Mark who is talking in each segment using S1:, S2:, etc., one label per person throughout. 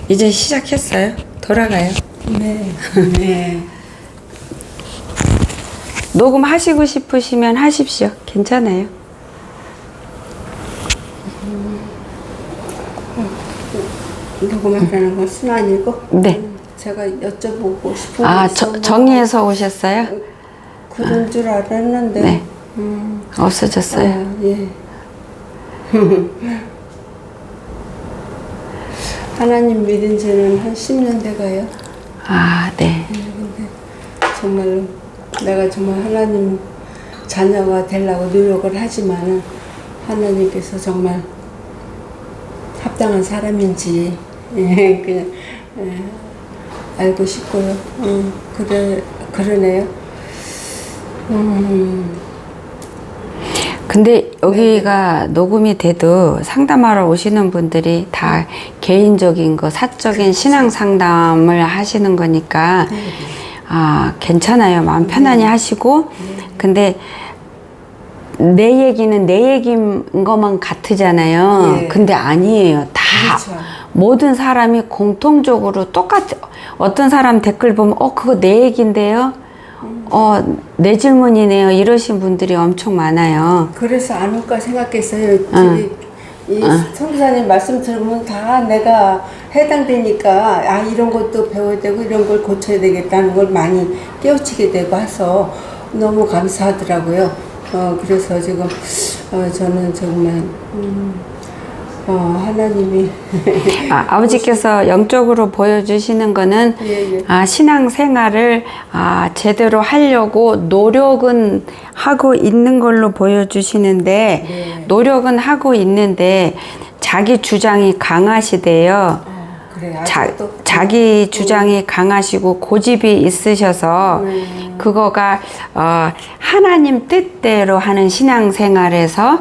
S1: 이제 시작했어요. 돌아가요.
S2: 네. 네.
S1: 녹음하시고 싶으시면 하십시오. 괜찮아요.
S2: 녹음하라는 건 순환이고.
S1: 네.
S2: 제가 여쭤보고 싶은
S1: 아,
S2: 게 있어서
S1: 정의에서 오셨어요?
S2: 그런 줄 알았는데.
S1: 네. 없어졌어요.
S2: 아, 예. 하나님 믿은 지는 한 10년 돼가요.
S1: 아, 네.
S2: 근데 정말로 내가 정말 하나님 자녀가 되려고 노력을 하지만은 하나님께서 정말 합당한 사람인지 그냥 알고 싶고요. 그러네요.
S1: 근데 여기가 녹음이 돼도 상담하러 오시는 분들이 다 개인적인 거, 사적인 신앙 상담을 하시는 거니까 아, 괜찮아요. 마음 편안히 하시고. 근데 내 얘기는 내 얘기인 것만 같으잖아요.
S2: 예.
S1: 근데 아니에요. 다
S2: 그렇죠.
S1: 모든 사람이 공통적으로 똑같아. 어떤 사람 댓글 보면 그거 내 얘긴데요. 내 질문이네요. 이러신 분들이 엄청 많아요.
S2: 그래서 안 올까 생각했어요. 이 선교사님 말씀 들으면 다 내가 해당되니까 이런 것도 배워야 되고 이런 걸 고쳐야 되겠다는 걸 많이 깨우치게 되고 해서 너무 감사하더라고요. 그래서 지금 저는 정말 하나님이
S1: 아버지께서 영적으로 보여주시는 거는
S2: 예.
S1: 신앙생활을 제대로 하려고 노력은 하고 있는 걸로 보여주시는데
S2: 네.
S1: 노력은 하고 있는데 자기 주장이 강하시대요.
S2: 그래,
S1: 자기 주장이 강하시고 고집이 있으셔서 그거가 하나님 뜻대로 하는 신앙생활에서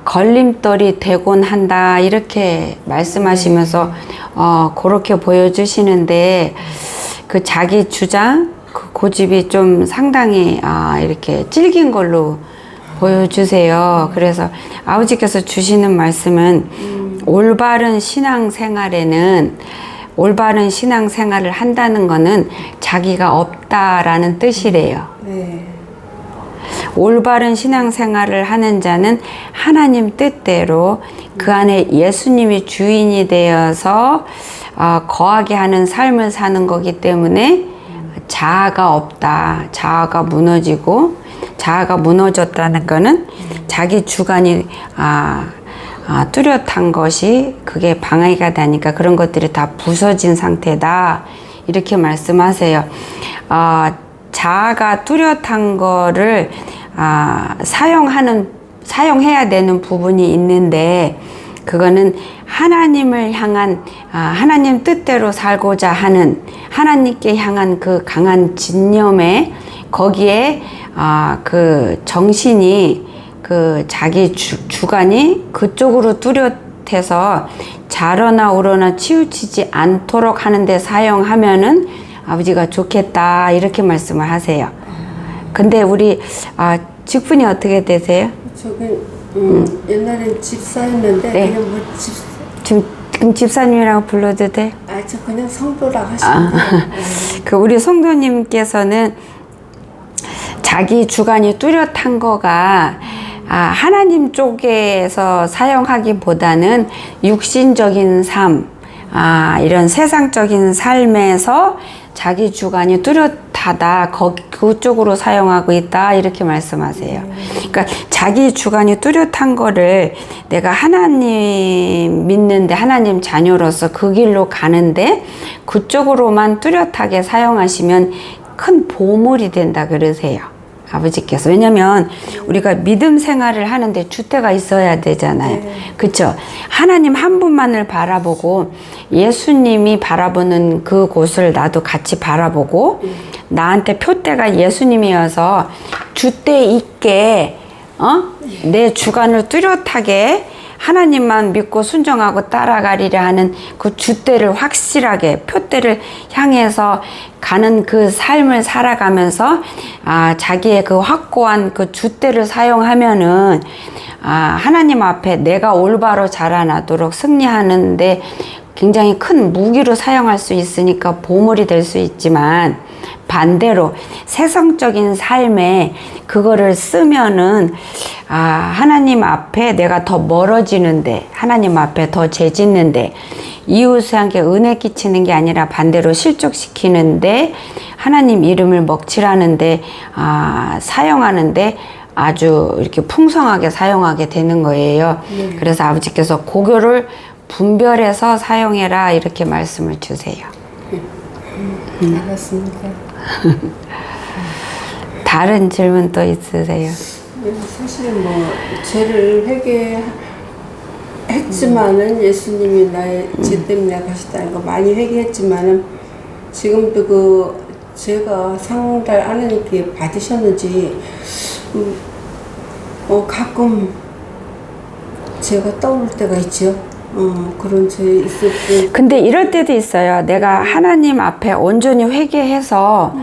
S1: 걸림돌이 되곤 한다 이렇게 말씀하시면서 그렇게 보여주시는데 그 자기 주장 그 고집이 좀 상당히 이렇게 질긴 걸로 보여주세요. 그래서 아버지께서 주시는 말씀은 올바른 신앙생활에는 올바른 신앙생활을 한다는 거는 자기가 없다라는 뜻이래요.
S2: 네.
S1: 올바른 신앙생활을 하는 자는 하나님 뜻대로 그 안에 예수님이 주인이 되어서 거하게 하는 삶을 사는 거기 때문에 자아가 없다. 자아가 무너지고 자아가 무너졌다는 거는 자기 주관이 뚜렷한 것이 그게 방해가 되니까 그런 것들이 다 부서진 상태다. 이렇게 말씀하세요. 자아가 뚜렷한 거를 사용해야 되는 부분이 있는데 그거는 하나님을 향한 하나님 뜻대로 살고자 하는 하나님께 향한 그 강한 진념에 거기에 그 정신이 그 자기 주관이 그쪽으로 뚜렷해서 자러나 우러나 치우치지 않도록 하는데 사용하면은 아버지가 좋겠다 이렇게 말씀을 하세요. 근데 우리 직분이 어떻게 되세요?
S2: 저기 옛날엔 집사였는데
S1: 네.
S2: 그냥
S1: 지금 집사님이라고 불러도 돼?
S2: 저 그냥 성도라고 하시면 돼요.
S1: 그 우리 성도님께서는 자기 주관이 뚜렷한 거가 하나님 쪽에서 사용하기보다는 육신적인 삶, 이런 세상적인 삶에서 자기 주관이 뚜렷하다. 그쪽으로 사용하고 있다. 이렇게 말씀하세요. 그러니까 자기 주관이 뚜렷한 거를 내가 하나님 믿는데 하나님 자녀로서 그 길로 가는데 그쪽으로만 뚜렷하게 사용하시면 큰 보물이 된다 그러세요. 아버지께서. 왜냐면 우리가 믿음 생활을 하는데 주체가 있어야 되잖아요. 그쵸? 하나님 한 분만을 바라보고 예수님이 바라보는 그 곳을 나도 같이 바라보고 나한테 표대가 예수님이어서 주대 있게 내 주관을 뚜렷하게 하나님만 믿고 순종하고 따라가리라 하는 그 주대를 확실하게 표대를 향해서 가는 그 삶을 살아가면서 자기의 그 확고한 그 주대를 사용하면은 하나님 앞에 내가 올바로 자라나도록 승리하는데 굉장히 큰 무기로 사용할 수 있으니까 보물이 될 수 있지만 반대로 세상적인 삶에 그거를 쓰면은 하나님 앞에 내가 더 멀어지는데, 하나님 앞에 더 죄짓는데, 이웃한테 은혜 끼치는 게 아니라 반대로 실족시키는데, 하나님 이름을 먹칠하는데 사용하는데 아주 이렇게 풍성하게 사용하게 되는 거예요. 그래서 아버지께서 고교를 분별해서 사용해라 이렇게 말씀을 주세요.
S2: 알았습니다.
S1: 다른 질문 또 있으세요?
S2: 사실 뭐 죄를 회개했지만은 예수님이 나의 죄 때문에 가셨다는 거 많이 회개했지만은 지금도 그 제가 상달 하나님께 받으셨는지 가끔 제가 떠오를 때가 있죠. 그런 죄 있을 때.
S1: 근데 이럴 때도 있어요. 내가 하나님 앞에 온전히 회개해서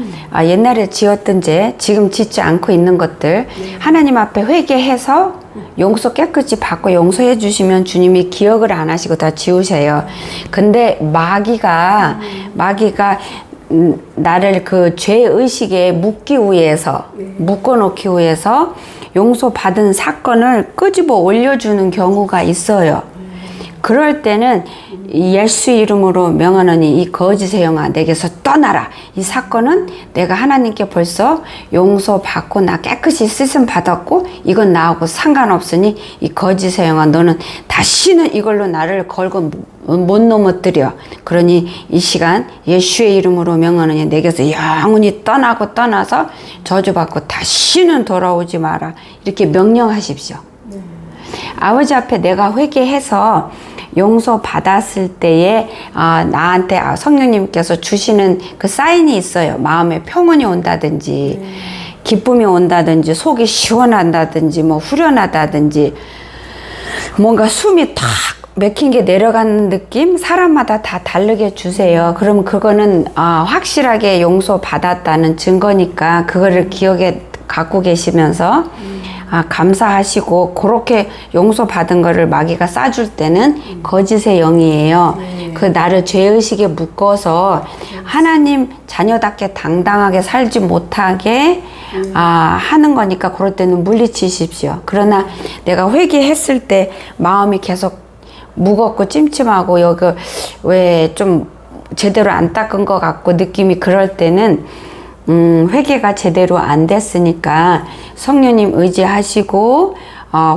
S1: 옛날에 지었던 죄, 지금 짓지 않고 있는 것들 하나님 앞에 회개해서 용서 깨끗이 받고 용서해 주시면 주님이 기억을 안 하시고 다 지우세요. 근데 마귀가 나를 그 죄의식에 묶어놓기 위해서 용서받은 사건을 끄집어 올려주는 경우가 있어요. 그럴 때는 예수 이름으로 명하노니 이 거짓의 영아 내게서 떠나라. 이 사건은 내가 하나님께 벌써 용서받고 나 깨끗이 씻음 받았고 이건 나하고 상관없으니 이 거짓의 영아 너는 다시는 이걸로 나를 걸고 못 넘어뜨려. 그러니 이 시간 예수의 이름으로 명하노니 내게서 영원히 떠나서 저주받고 다시는 돌아오지 마라. 이렇게 명령하십시오. 아버지 앞에 내가 회개해서 용서 받았을 때에 나한테 성령님께서 주시는 그 사인이 있어요. 마음에 평온이 온다든지 기쁨이 온다든지 속이 시원한다든지 뭐 후련하다든지 뭔가 숨이 탁 맥힌 게 내려가는 느낌 사람마다 다 다르게 주세요. 그럼 그거는 확실하게 용서 받았다는 증거니까 그거를 기억에 갖고 계시면서 감사하시고 그렇게 용서받은 거를 마귀가 싸줄 때는 거짓의 영이에요. 그 나를 죄의식에 묶어서 하나님 자녀답게 당당하게 살지 못하게 하는 거니까 그럴 때는 물리치십시오. 그러나 내가 회개했을 때 마음이 계속 무겁고 찜찜하고 여기 왜 좀 제대로 안 닦은 것 같고 느낌이 그럴 때는 회개가 제대로 안 됐으니까 성령님 의지하시고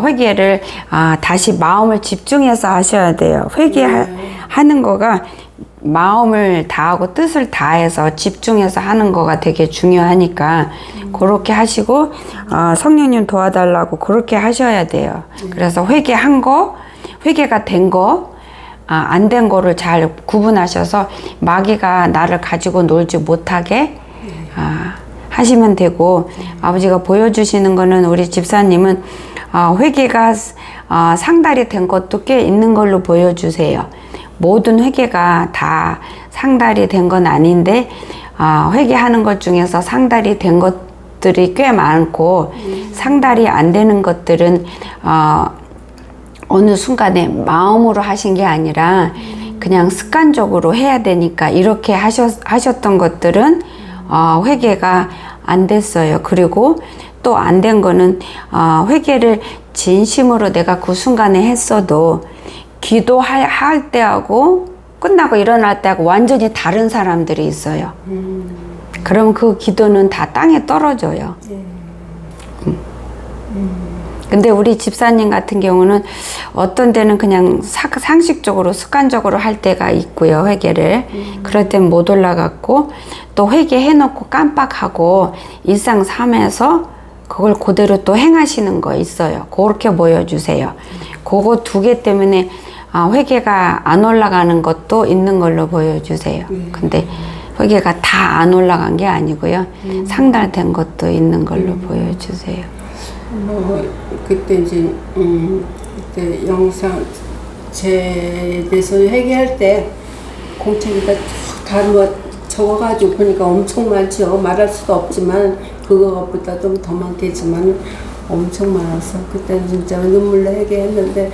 S1: 회개를 다시 마음을 집중해서 하셔야 돼요. 회개하는 거가 마음을 다하고 뜻을 다해서 집중해서 하는 거가 되게 중요하니까 그렇게 하시고 성령님 도와달라고 그렇게 하셔야 돼요. 그래서 회개가 된 거 안 된 거를 잘 구분하셔서 마귀가 나를 가지고 놀지 못하게 하시면 되고 아버지가 보여주시는 거는 우리 집사님은 회개가 상달이 된 것도 꽤 있는 걸로 보여주세요. 모든 회개가 다 상달이 된 건 아닌데 회개하는 것 중에서 상달이 된 것들이 꽤 많고 상달이 안 되는 것들은 어느 순간에 마음으로 하신 게 아니라 그냥 습관적으로 해야 되니까 이렇게 하셨던 것들은 회개가 안 됐어요. 그리고 또 안 된 거는 회개를 진심으로 내가 그 순간에 했어도 기도할 때하고 끝나고 일어날 때하고 완전히 다른 사람들이 있어요. 그럼 그 기도는 다 땅에 떨어져요. 근데 우리 집사님 같은 경우는 어떤 데는 그냥 상식적으로 습관적으로 할 때가 있고요. 회개를 그럴 땐 못 올라갔고 또 회개해놓고 깜빡하고 일상 삶에서 그걸 그대로 또 행하시는 거 있어요. 그렇게 보여주세요. 그거 두 개 때문에 회개가 안 올라가는 것도 있는 걸로 보여주세요. 근데 회개가 다 안 올라간 게 아니고요. 상달된 것도 있는 걸로 보여주세요.
S2: 그때 이제 그때 영상 제 대해서 회개할 때 공책에다 다 적어가지고 보니까 엄청 많죠. 말할 수도 없지만 그거보다도 더 많겠지만 엄청 많아서 그때는 진짜 눈물로 회개했는데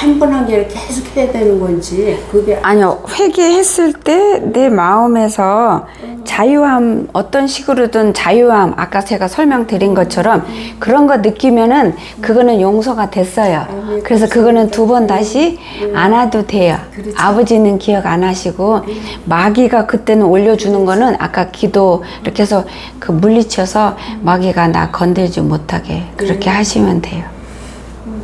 S2: 한 번 한 개를 계속 해야 되는 건지 그게
S1: 아니요, 회개했을 때 내 마음에서 자유함, 어떤 식으로든 자유함, 아까 제가 설명드린 것처럼 그런 거 느끼면은 그거는 용서가 됐어요. 그래서 그거는 두 번 다시 안 와도 돼요.
S2: 그렇죠.
S1: 아버지는 기억 안 하시고 마귀가 그때는 올려주는 거는 아까 기도 이렇게 해서 그 물리쳐서 마귀가 나 건들지 못하게 그렇게 하시면 돼요.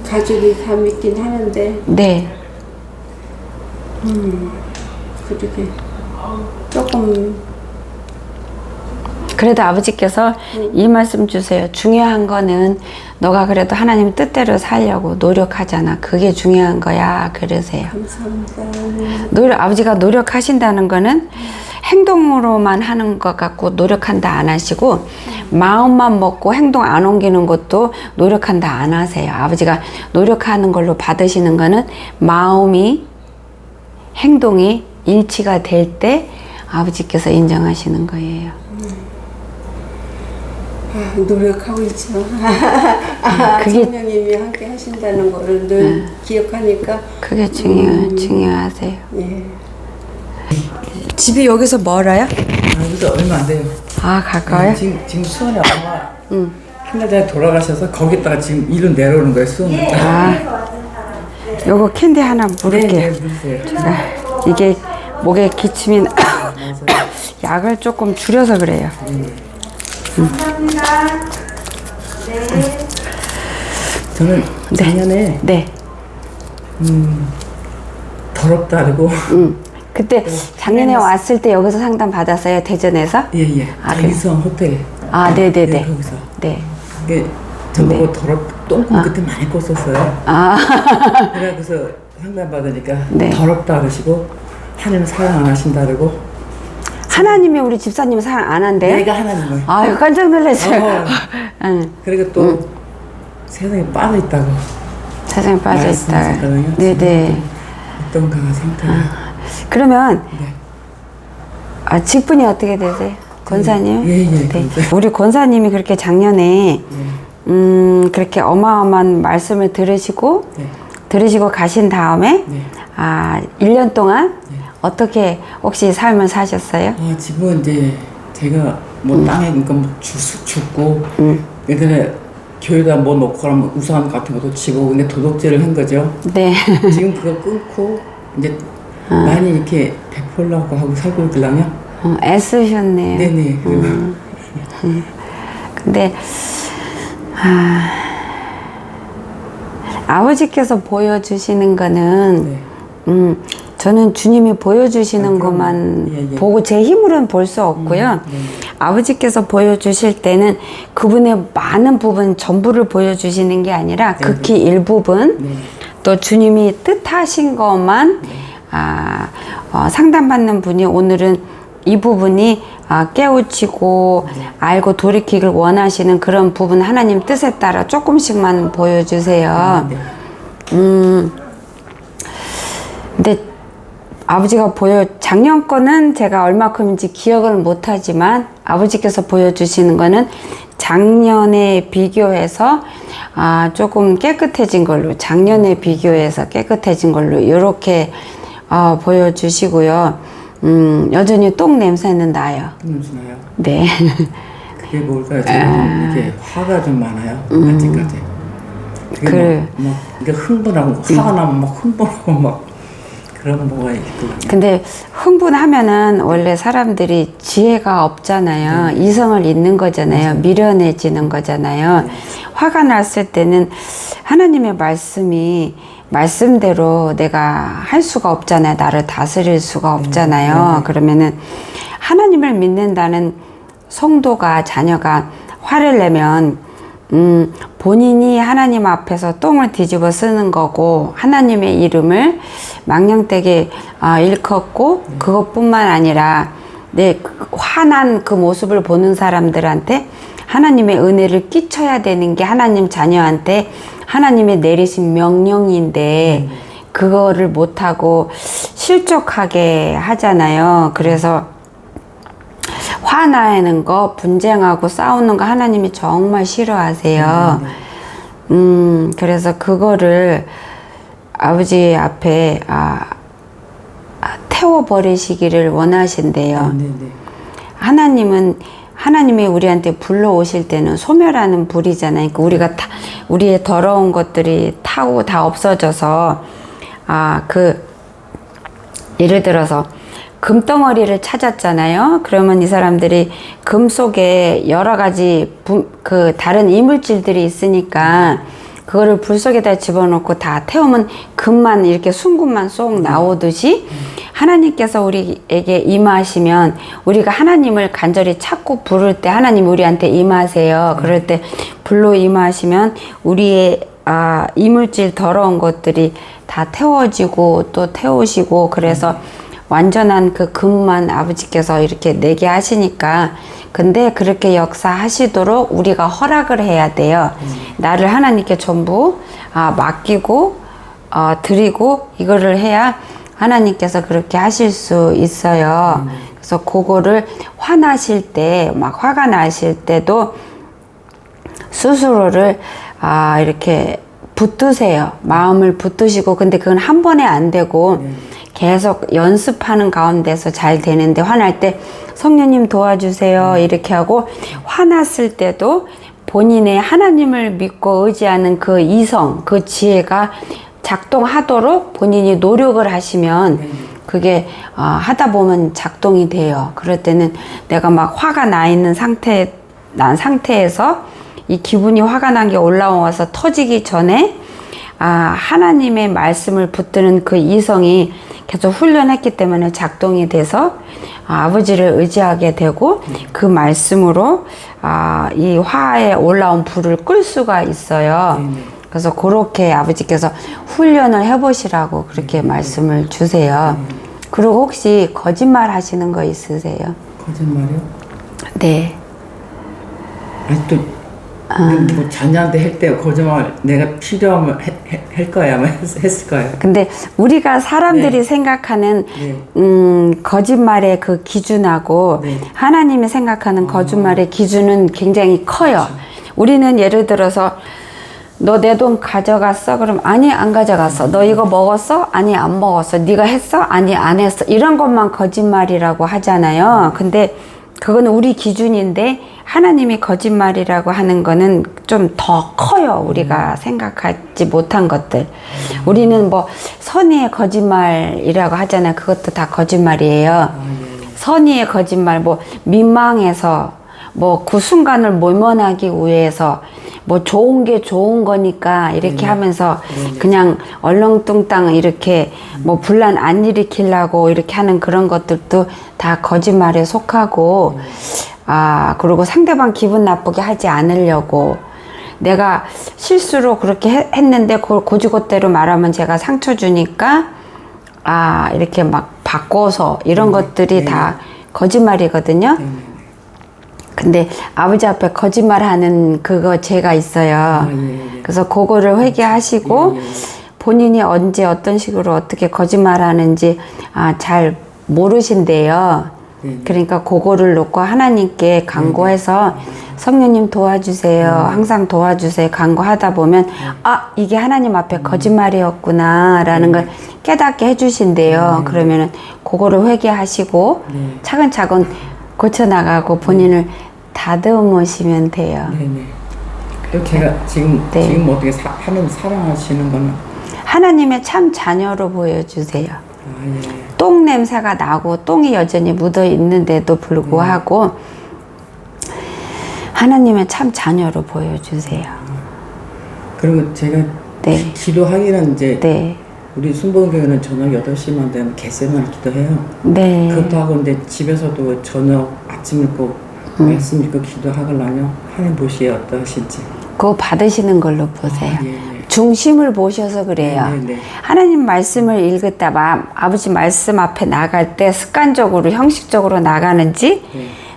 S2: 가족이 다 믿긴 하는데
S1: 네.
S2: 그렇게 조금
S1: 그래도 아버지께서 이 말씀 주세요. 중요한 거는 너가 그래도 하나님 뜻대로 살려고 노력하잖아. 그게 중요한 거야. 그러세요.
S2: 감사합니다.
S1: 아버지가 노력하신다는 거는 행동으로만 하는 것 같고 노력한다 안 하시고 마음만 먹고 행동 안 옮기는 것도 노력한다 안 하세요. 아버지가 노력하는 걸로 받으시는 거는 마음이 행동이 일치가 될 때 아버지께서 인정하시는 거예요.
S2: 노력하고 있지만
S1: 그게-
S2: 성령님이 함께 하신다는 거를 늘 기억하니까
S1: 그게 중요하세요.
S2: 예.
S1: 집이 여기서 멀어요?
S3: 여기서 얼마 안 돼요.
S1: 아, 가까워요?
S3: 지금 수원에 엄마 한 달 전에 돌아가셔서 거기다가 지금 일로 내려오는 거예요, 수원에.
S1: 요거 캔디 하나 물을게요.
S3: 물으세요.
S1: 이게 목에 기침이 약을 조금 줄여서 그래요.
S3: 저는 작년에
S1: 네.
S3: 더럽다 그러고
S1: 그때 작년에 왔을 때 여기서 상담 받았어요, 대전에서?
S3: 예예.
S1: 아,
S3: 장희성 호텔.
S1: 아, 네네네.
S3: 네, 거기서.
S1: 네.
S3: 이게 저보고 똥꿈 그때 많이 꿨었어요.
S1: 아,
S3: 그래서 상담 받으니까
S1: 네.
S3: 더럽다 그러시고 하나님 사랑 안 하신다 그러고
S1: 하나님이 우리 집사님 사랑 안 한대요?
S3: 내가 하나님을.
S1: 아유, 깜짝 놀랐어요.
S3: 어.
S1: 응.
S3: 그리고 또 세상에 빠져 있다고.
S1: 사장님 빠져있다.
S3: 말씀하셨거든요.
S1: 네네.
S3: 어떤 강한 상태예요.
S1: 그러면,
S3: 네.
S1: 직분이 어떻게 되세요? 권사님?
S3: 예, 예,
S1: 네.
S3: 권사.
S1: 우리 권사님이 그렇게 작년에, 그렇게 어마어마한 말씀을 들으시고,
S3: 네.
S1: 들으시고 가신 다음에,
S3: 네.
S1: 1년 동안 어떻게 혹시 삶을 사셨어요?
S3: 지금은 이제 제가 뭐 땅에 그러니까 뭐 죽고 예전에 교회다 뭐 놓고 그러면 우산 같은 것도 치고 근데 도덕질을 한 거죠.
S1: 네.
S3: 지금 그거 끊고 이제 많이 이렇게 베풀려고 하고 살고 있거든요.
S1: 애쓰셨네요.
S3: 네네.
S1: 근데, 아버지께서 보여주시는 거는,
S3: 네.
S1: 저는 주님이 보여주시는
S3: 그럼요.
S1: 것만
S3: 예, 예.
S1: 보고 제 힘으로는 볼 수 없고요.
S3: 네.
S1: 아버지께서 보여주실 때는 그분의 많은 부분 전부를 보여주시는 게 아니라 극히 일부분
S3: 네.
S1: 또 주님이 뜻하신 것만 상담받는 분이 오늘은 이 부분이 깨우치고 알고 돌이키길 원하시는 그런 부분 하나님 뜻에 따라 조금씩만 보여주세요. 근데 아버지가 작년 거는 제가 얼마큼인지 기억을 못하지만 아버지께서 보여주시는 거는 작년에 비교해서 조금 깨끗해진 걸로, 작년에 비교해서 깨끗해진 걸로 이렇게 보여주시고요. 여전히 똥 냄새는 나요.
S3: 냄새나요?
S1: 네.
S3: 그게 뭘까요? 제가 이게 화가 좀 많아요. 아직까지. 그게
S1: 그래.
S3: 막 이게 흥분하고 화가 나면 막 흥분하고 막 그런 뭐가 있고.
S1: 근데 흥분하면은 원래 사람들이 지혜가 없잖아요. 이성을 잃는 거잖아요. 미련해지는 거잖아요. 화가 났을 때는 하나님의 말씀이 말씀대로 내가 할 수가 없잖아요. 나를 다스릴 수가 없잖아요. 그러면은 하나님을 믿는다는 성도가, 자녀가 화를 내면 본인이 하나님 앞에서 똥을 뒤집어 쓰는 거고 하나님의 이름을 망령되게 일컫고 그것뿐만 아니라 내 화난 그 모습을 보는 사람들한테 하나님의 은혜를 끼쳐야 되는 게 하나님 자녀한테 하나님의 내리신 명령인데 그거를 못하고 실족하게 하잖아요. 그래서 화나는 거, 분쟁하고 싸우는 거 하나님이 정말 싫어하세요. 그래서 그거를 아버지 앞에 태워버리시기를 원하신대요.
S3: 네네.
S1: 하나님이 우리한테 불러오실 때는 소멸하는 불이잖아요. 그러니까 우리가 우리의 더러운 것들이 타고 다 없어져서 예를 들어서 금덩어리를 찾았잖아요. 그러면 이 사람들이 금 속에 여러 가지 다른 이물질들이 있으니까 그거를 불 속에다 집어넣고 다 태우면 금만 이렇게 순금만 쏙 나오듯이 하나님께서 우리에게 임하시면 우리가 하나님을 간절히 찾고 부를 때 하나님 우리한테 임하세요. 그럴 때 불로 임하시면 우리의 이물질 더러운 것들이 다 태워지고 또 태우시고 그래서 완전한 그 금만 아버지께서 이렇게 내게 하시니까 근데 그렇게 역사하시도록 우리가 허락을 해야 돼요. 나를 하나님께 전부 맡기고 드리고 이거를 해야 하나님께서 그렇게 하실 수 있어요. 그래서 그거를 화나실 때 막 화가 나실 때도 스스로를 이렇게 붙드세요. 마음을 붙드시고 근데 그건 한 번에 안 되고 계속 연습하는 가운데서 잘 되는데 화날 때 성령님 도와주세요 이렇게 하고 화났을 때도 본인의 하나님을 믿고 의지하는 그 이성 그 지혜가 작동하도록 본인이 노력을 하시면 그게 하다 보면 작동이 돼요. 그럴 때는 내가 막 화가 나 있는 상태에서 이 기분이 화가 난 게 올라와서 터지기 전에 하나님의 말씀을 붙드는 그 이성이 계속 훈련했기 때문에 작동이 돼서 아버지를 의지하게 되고 그 말씀으로 이 화에 올라온 불을 끌 수가 있어요. 그래서 그렇게 아버지께서 훈련을 해보시라고 그렇게 말씀을 주세요. 그리고 혹시 거짓말 하시는 거 있으세요?
S3: 거짓말이요?
S1: 네.
S3: 아직도 뭐 자녀한테 할 때 거짓말 내가 필요하면 할 거야 아마 했을 거예요.
S1: 근데 우리가 사람들이 생각하는 거짓말의 그 기준하고 하나님이 생각하는 거짓말의 기준은 굉장히 커요. 우리는 예를 들어서 너 내 돈 가져갔어? 그럼 아니 안 가져갔어. 너 이거 먹었어? 아니 안 먹었어. 네가 했어? 아니 안 했어. 이런 것만 거짓말이라고 하잖아요. 근데 그건 우리 기준인데 하나님이 거짓말이라고 하는 거는 좀 더 커요. 우리가 생각하지 못한 것들. 우리는 뭐 선의의 거짓말이라고 하잖아요. 그것도 다 거짓말이에요. 선의의 거짓말, 뭐 민망해서 뭐 그 순간을 모면하기 위해서 뭐 좋은 게 좋은 거니까 이렇게 하면서 그냥 얼렁뚱땅 이렇게 뭐 분란 안 일으키려고 이렇게 하는 그런 것들도 다 거짓말에 속하고 그리고 상대방 기분 나쁘게 하지 않으려고 내가 실수로 그렇게 했는데 그걸 고지고대로 말하면 제가 상처 주니까 이렇게 막 바꿔서 이런 것들이 다 거짓말이거든요. 근데 아버지 앞에 거짓말하는 그거 죄가 있어요. 그래서 그거를 회개하시고 본인이 언제 어떤 식으로 어떻게 거짓말하는지 잘 모르신대요. 그러니까 그거를 놓고 하나님께 간구해서 성령님 도와주세요. 항상 도와주세요. 간구하다 보면 이게 하나님 앞에 거짓말이었구나 라는 걸 깨닫게 해주신대요. 그러면은 그거를 회개하시고 차근차근 고쳐나가고 본인을 다듬으시면 돼요.
S3: 네네. 그리고 제가 지금 어떻게 하나님 사랑하시는 거는
S1: 하나님의 참 자녀로 보여주세요. 똥 냄새가 나고 똥이 여전히 묻어 있는데도 불구하고 하나님의 참 자녀로 보여주세요.
S3: 그리고 제가 기도하기는 이제 우리 순복음교회는 저녁 8시만 되면 개세만 기도해요. 그것도 하고 근데 집에서도 저녁 아침 읽고 말씀 읽고 기도하려면 하나님 보시기에 어떠하신지
S1: 그거 받으시는 걸로 보세요. 중심을 보셔서 그래요. 하나님 말씀을 읽었다 아버지 말씀 앞에 나갈 때 습관적으로 형식적으로 나가는지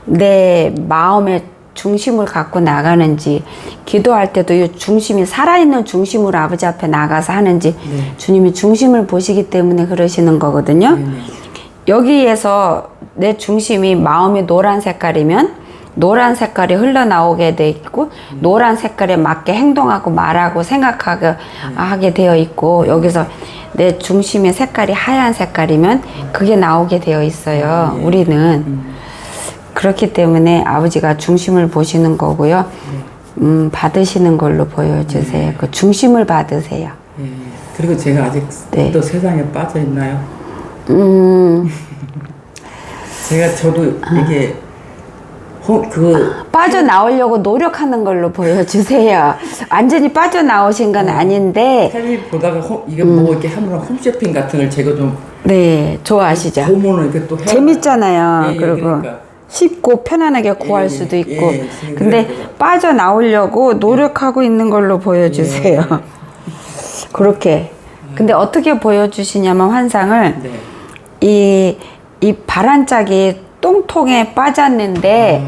S1: 내 마음의 중심을 갖고 나가는지 기도할 때도 이 중심이 살아있는 중심으로 아버지 앞에 나가서 하는지 주님이 중심을 보시기 때문에 그러시는 거거든요. 여기에서 내 중심이 마음이 노란 색깔이면 노란 색깔이 흘러나오게 돼 있고 노란 색깔에 맞게 행동하고 말하고 생각하게 하게 되어 있고 여기서 내 중심의 색깔이 하얀 색깔이면 그게 나오게 되어 있어요. 우리는 그렇기 때문에 아버지가 중심을 보시는 거고요. 받으시는 걸로 보여주세요. 그 중심을 받으세요.
S3: 그리고 제가 아직 또 세상에 빠져 있나요? 저도 이게
S1: 빠져나오려고 노력하는 걸로 보여주세요. 완전히 빠져나오신 건 아닌데.
S3: 텔레비 보다가 이게 뭐 이렇게 하면 홈쇼핑 같은 걸 제가 좀.
S1: 네, 좋아하시죠.
S3: 보면은 이렇게 또
S1: 재밌잖아요. 그리고
S3: 그러니까.
S1: 쉽고 편안하게 구할 수도 있고. 근데 빠져나오려고 노력하고 있는 걸로 보여주세요. 그렇게. 근데 어떻게 보여주시냐면 환상을 이 바란짝이 똥통에 빠졌는데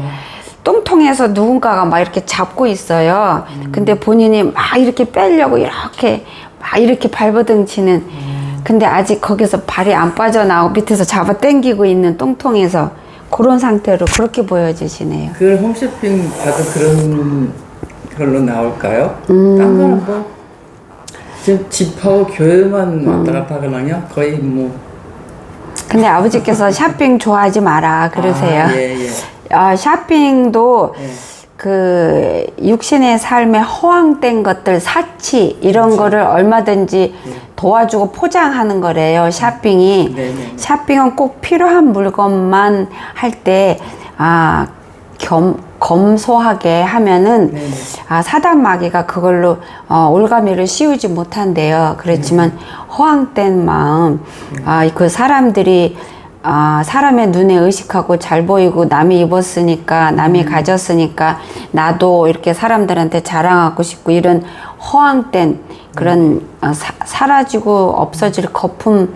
S1: 똥통에서 누군가가 막 이렇게 잡고 있어요. 근데 본인이 막 이렇게 빼려고 이렇게 발버둥치는. 근데 아직 거기서 발이 안 빠져나오고 밑에서 잡아 당기고 있는 똥통에서 그런 상태로 그렇게 보여주시네요.
S3: 그걸 홈쇼핑 봐도 그런 걸로 나올까요? 딴 거는 뭐 지금 집하고 교회만 왔다 갔다 하거든요. 거의 뭐.
S1: 근데 아버지께서 쇼핑 좋아하지 마라 그러세요. 쇼핑도 그 육신의 삶에 허황된 것들, 사치 이런 거를 얼마든지 도와주고 포장하는 거래요. 쇼핑이. 쇼핑은 꼭 필요한 물건만 할 때 검소하게 하면은 사단 마귀가 그걸로 올가미를 씌우지 못한대요. 그렇지만 허황된 마음, 그 사람들이 사람의 눈에 의식하고 잘 보이고 남이 입었으니까 남이 가졌으니까 나도 이렇게 사람들한테 자랑하고 싶고 이런 허황된 그런 사라지고 없어질 거품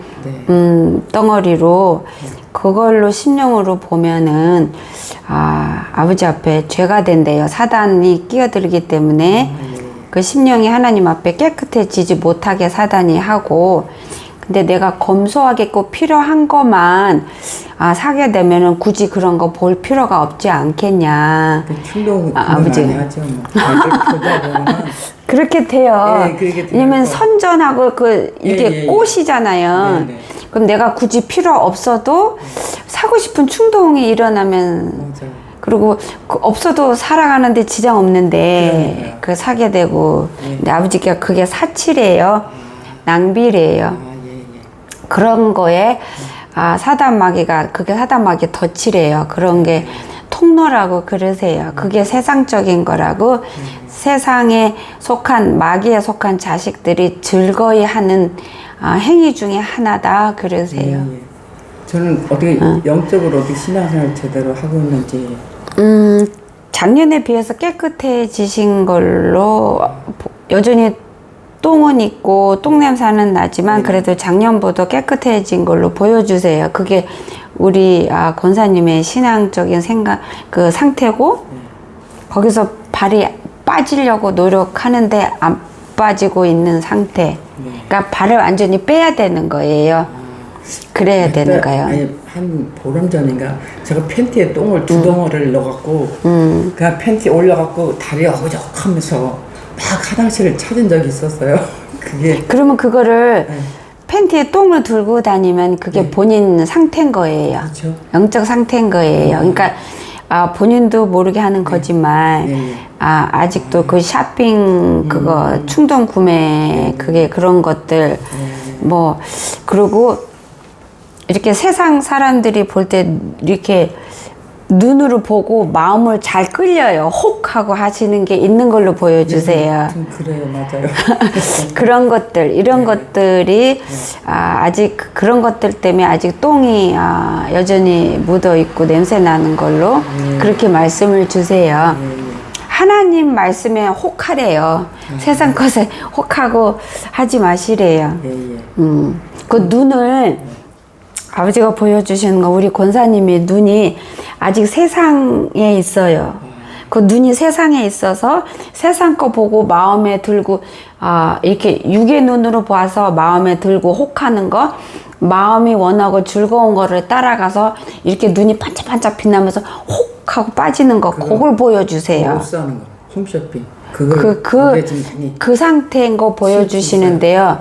S1: 덩어리로 그걸로 심령으로 보면은 아버지 앞에 죄가 된대요. 사단이 끼어들기 때문에 그 심령이 하나님 앞에 깨끗해지지 못하게 사단이 하고 근데 내가 검소하게 꼭 필요한 것만 사게 되면은 굳이 그런 거 볼 필요가 없지 않겠냐.
S3: 충동 아버지 하죠. 뭐.
S1: 그렇게 돼요. 왜냐면 선전하고 이게 꽃이잖아요. 그럼 내가 굳이 필요 없어도 사고 싶은 충동이 일어나면 그리고 없어도 살아가는데 지장 없는데 그 사게 되고 근데 아버지가 그게 사치래요. 낭비래요. 그런 거에 사단 마귀가 그게 사단 마귀 덫이래요. 그런 게 통로라고 그러세요. 그게 세상적인 거라고 세상에 속한 마귀에 속한 자식들이 즐거이 하는 행위 중에 하나다 그러세요.
S3: 저는 어떻게 영적으로 어떻게 신앙생활 제대로 하고 있는지
S1: 작년에 비해서 깨끗해지신 걸로 여전히 똥은 있고 똥냄새는 나지만 그래도 작년보다 깨끗해진 걸로 보여주세요. 그게 우리 권사님의 신앙적인 생각 그 상태고 거기서 발이 빠지려고 노력하는데 안 빠지고 있는 상태. 그러니까 발을 완전히 빼야 되는 거예요. 그래야 되는 거예요.
S3: 한 보름 전인가 제가 팬티에 똥을 2덩어리를 넣어갖고 그냥 팬티 올려갖고 다리 어그적하면서 막 화장실을 찾은 적이 있었어요.
S1: 그러면 그거를 팬티에 똥을 들고 다니면 그게 본인 상태인 거예요.
S3: 그렇죠.
S1: 영적 상태인 거예요. 그러니까 본인도 모르게 하는 거지만 아직도 그 쇼핑 그거 충동 구매 그게 그런 것들 뭐 그리고 이렇게 세상 사람들이 볼 때 이렇게 눈으로 보고 마음을 잘 끌려요. 혹 하고 하시는 게 있는 걸로 보여주세요.
S3: 그래요, 맞아요.
S1: 그런 것들, 이런 것들이 아직 그런 것들 때문에 아직 똥이 여전히 묻어 있고 냄새 나는 걸로 그렇게 말씀을 주세요. 하나님 말씀에 혹하래요. 세상 것에 혹하고 하지 마시래요. 그 눈을 아버지가 보여주시는 거 우리 권사님의 눈이 아직 세상에 있어요. 그 눈이 세상에 있어서 세상 거 보고 마음에 들고 이렇게 육의 눈으로 봐서 마음에 들고 혹하는 거 마음이 원하고 즐거운 거를 따라가서 이렇게 눈이 반짝반짝 빛나면서 혹 하고 빠지는 거 그걸 보여주세요.
S3: 옷 사는 거, 홈쇼핑. 그게 좀 많이
S1: 그 상태인 거 보여주시는데요.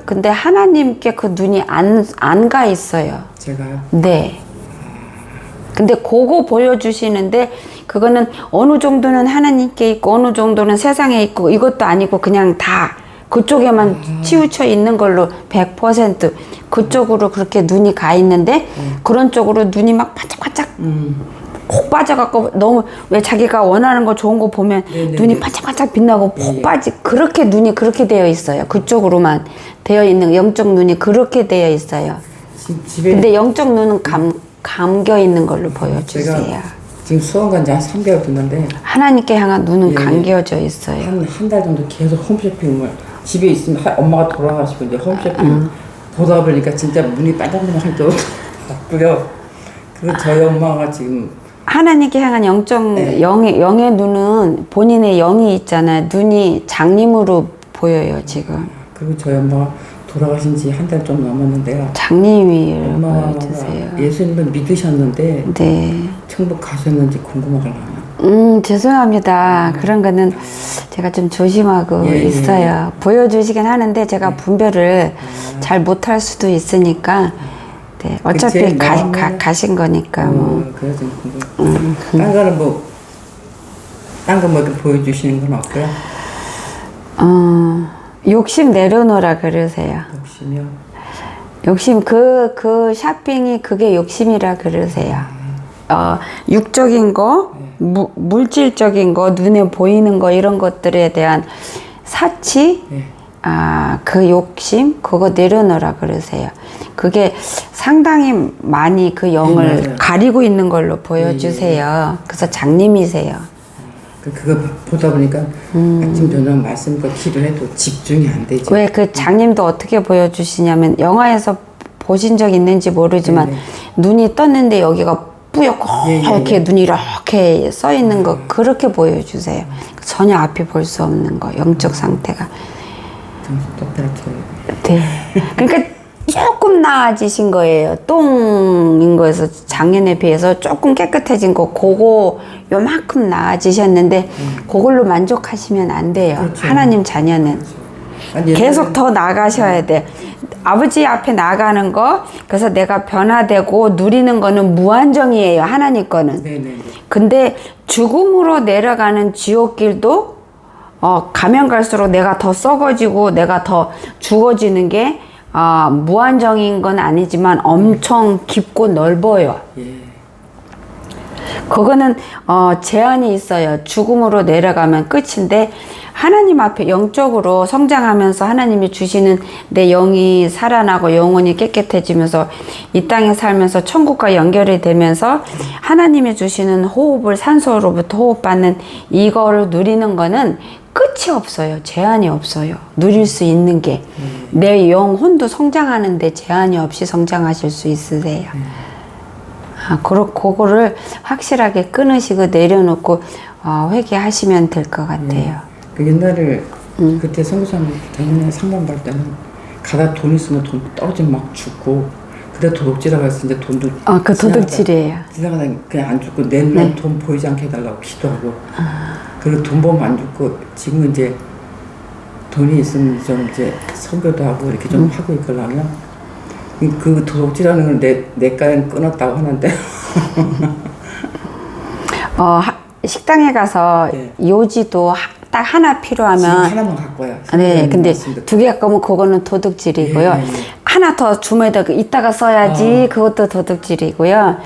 S1: 근데 하나님께 그 눈이 안 가 있어요.
S3: 제가요?
S1: 네. 근데 그거 보여주시는데 그거는 어느 정도는 하나님께 있고 어느 정도는 세상에 있고 이것도 아니고 그냥 다 그쪽에만 치우쳐 있는 걸로 100% 그쪽으로 그렇게 눈이 가 있는데 그런 쪽으로 눈이 막 반짝반짝 콕 빠져갖고 너무 왜 자기가 원하는 거 좋은 거 보면
S3: 네네네.
S1: 눈이 반짝반짝 빛나고 콕 빠지 그렇게 눈이 그렇게 되어 있어요. 그쪽으로만 되어 있는 영적 눈이 그렇게 되어 있어요.
S3: 집에
S1: 근데 영적 눈은 감겨 있는 걸로 보여주세요.
S3: 제가 지금 수원 간지 한 3개월 됐는데
S1: 하나님께 향한 눈은
S3: 예,
S1: 감겨져 있어요.
S3: 한 달 정도 계속 홈쇼핑을 집에 있으면 엄마가 돌아가시고 이제 홈쇼핑 보다 보니까 진짜 눈이 반짝반짝할 정도로 바쁘요. 그리고 저희 엄마가 지금
S1: 하나님께 향한 영의 눈은 본인의 영이 있잖아요. 눈이 장님으로 보여요 지금.
S3: 그리고 저희 엄마가 돌아가신 지 한 달 좀 넘었는데요.
S1: 장님을
S3: 엄마가
S1: 보여주세요.
S3: 예수님을 믿으셨는데
S1: 네.
S3: 천국 가셨는지 궁금하더라고요.
S1: 죄송합니다. 그런 거는 제가 좀 조심하고 있어요. 보여주시긴 하는데 제가 분별을 잘 못할 수도 있으니까 네. 어차피 가신 거니까 뭐.
S3: 그래서 좀 궁금해요. 딴 거는 딴 거 뭐 이렇게 보여주시는 건 없고요?
S1: 욕심 내려놓으라 그러세요.
S3: 욕심이요?
S1: 욕심 그 쇼핑이 그게 욕심이라 그러세요. 육적인 거, 물질적인 거, 눈에 보이는 거 이런 것들에 대한 사치, 그 욕심 그거 내려놓으라 그러세요. 그게 상당히 많이 그 영을 가리고 있는 걸로 보여주세요. 그래서 장님이세요.
S3: 그거 보다 보니까 아침 저녁 말씀과 기도해도 집중이 안 되죠.
S1: 왜 그 장님도 어떻게 보여주시냐면 영화에서 보신 적 있는지 모르지만 눈이 떴는데 여기가 뿌옇고 이렇게 눈이 이렇게 써 있는 거 그렇게 보여주세요. 전혀 앞이 볼 수 없는 거 영적 상태가.
S3: 정신 똑바로 차려요.
S1: 네. 그러니까 조금 나아지신 거예요. 똥인 거에서 작년에 비해서 조금 깨끗해진 거 그거 요만큼 나아지셨는데 그걸로 만족하시면 안 돼요.
S3: 그렇죠.
S1: 하나님 자녀는
S3: 아니,
S1: 계속 더 나가셔야 돼. 아버지 앞에 나가는 거 그래서 내가 변화되고 누리는 거는 무한정이에요. 하나님 거는.
S3: 네네.
S1: 근데 죽음으로 내려가는 지옥길도 가면 갈수록 내가 더 썩어지고 내가 더 죽어지는 게 무한정인 건 아니지만 엄청 깊고 넓어요. 그거는 제한이 있어요. 죽음으로 내려가면 끝인데 하나님 앞에 영적으로 성장하면서 하나님이 주시는 내 영이 살아나고 영혼이 깨끗해지면서 이 땅에 살면서 천국과 연결이 되면서 하나님이 주시는 호흡을 산소로부터 호흡받는 이거를 누리는 거는 끝이 없어요. 제한이 없어요. 누릴 수 있는 게 내 영혼도 성장하는데 제한이 없이 성장하실 수 있으세요. 그거를 확실하게 끊으시고 내려놓고 회개하시면 될 것 같아요.
S3: 그 옛날에 그때 선교사님 작년에 상담받을 때는 가다 돈 있으면 돈 떨어지면 막 죽고 그때 도둑질하고 해서 이제 돈도
S1: 그 도둑질이에요.
S3: 지나가다 그냥 안 죽고 내눈에 돈 보이지 않게 해달라고 기도하고 그리고 돈 보면 안 죽고 지금 이제 돈이 있으면 좀 이제 선교도 하고 이렇게 좀 하고 있거든요. 그 도둑질하는 건 내과는 끊었다고 하는데
S1: 식당에 가서 요지도 딱 하나 필요하면
S3: 지금 하나만 갖고 와요.
S1: 네, 근데 두 개 갖고 오면 그거는 도둑질이고요. 하나 더 주머니에다 이따가 써야지 그것도 도둑질이고요.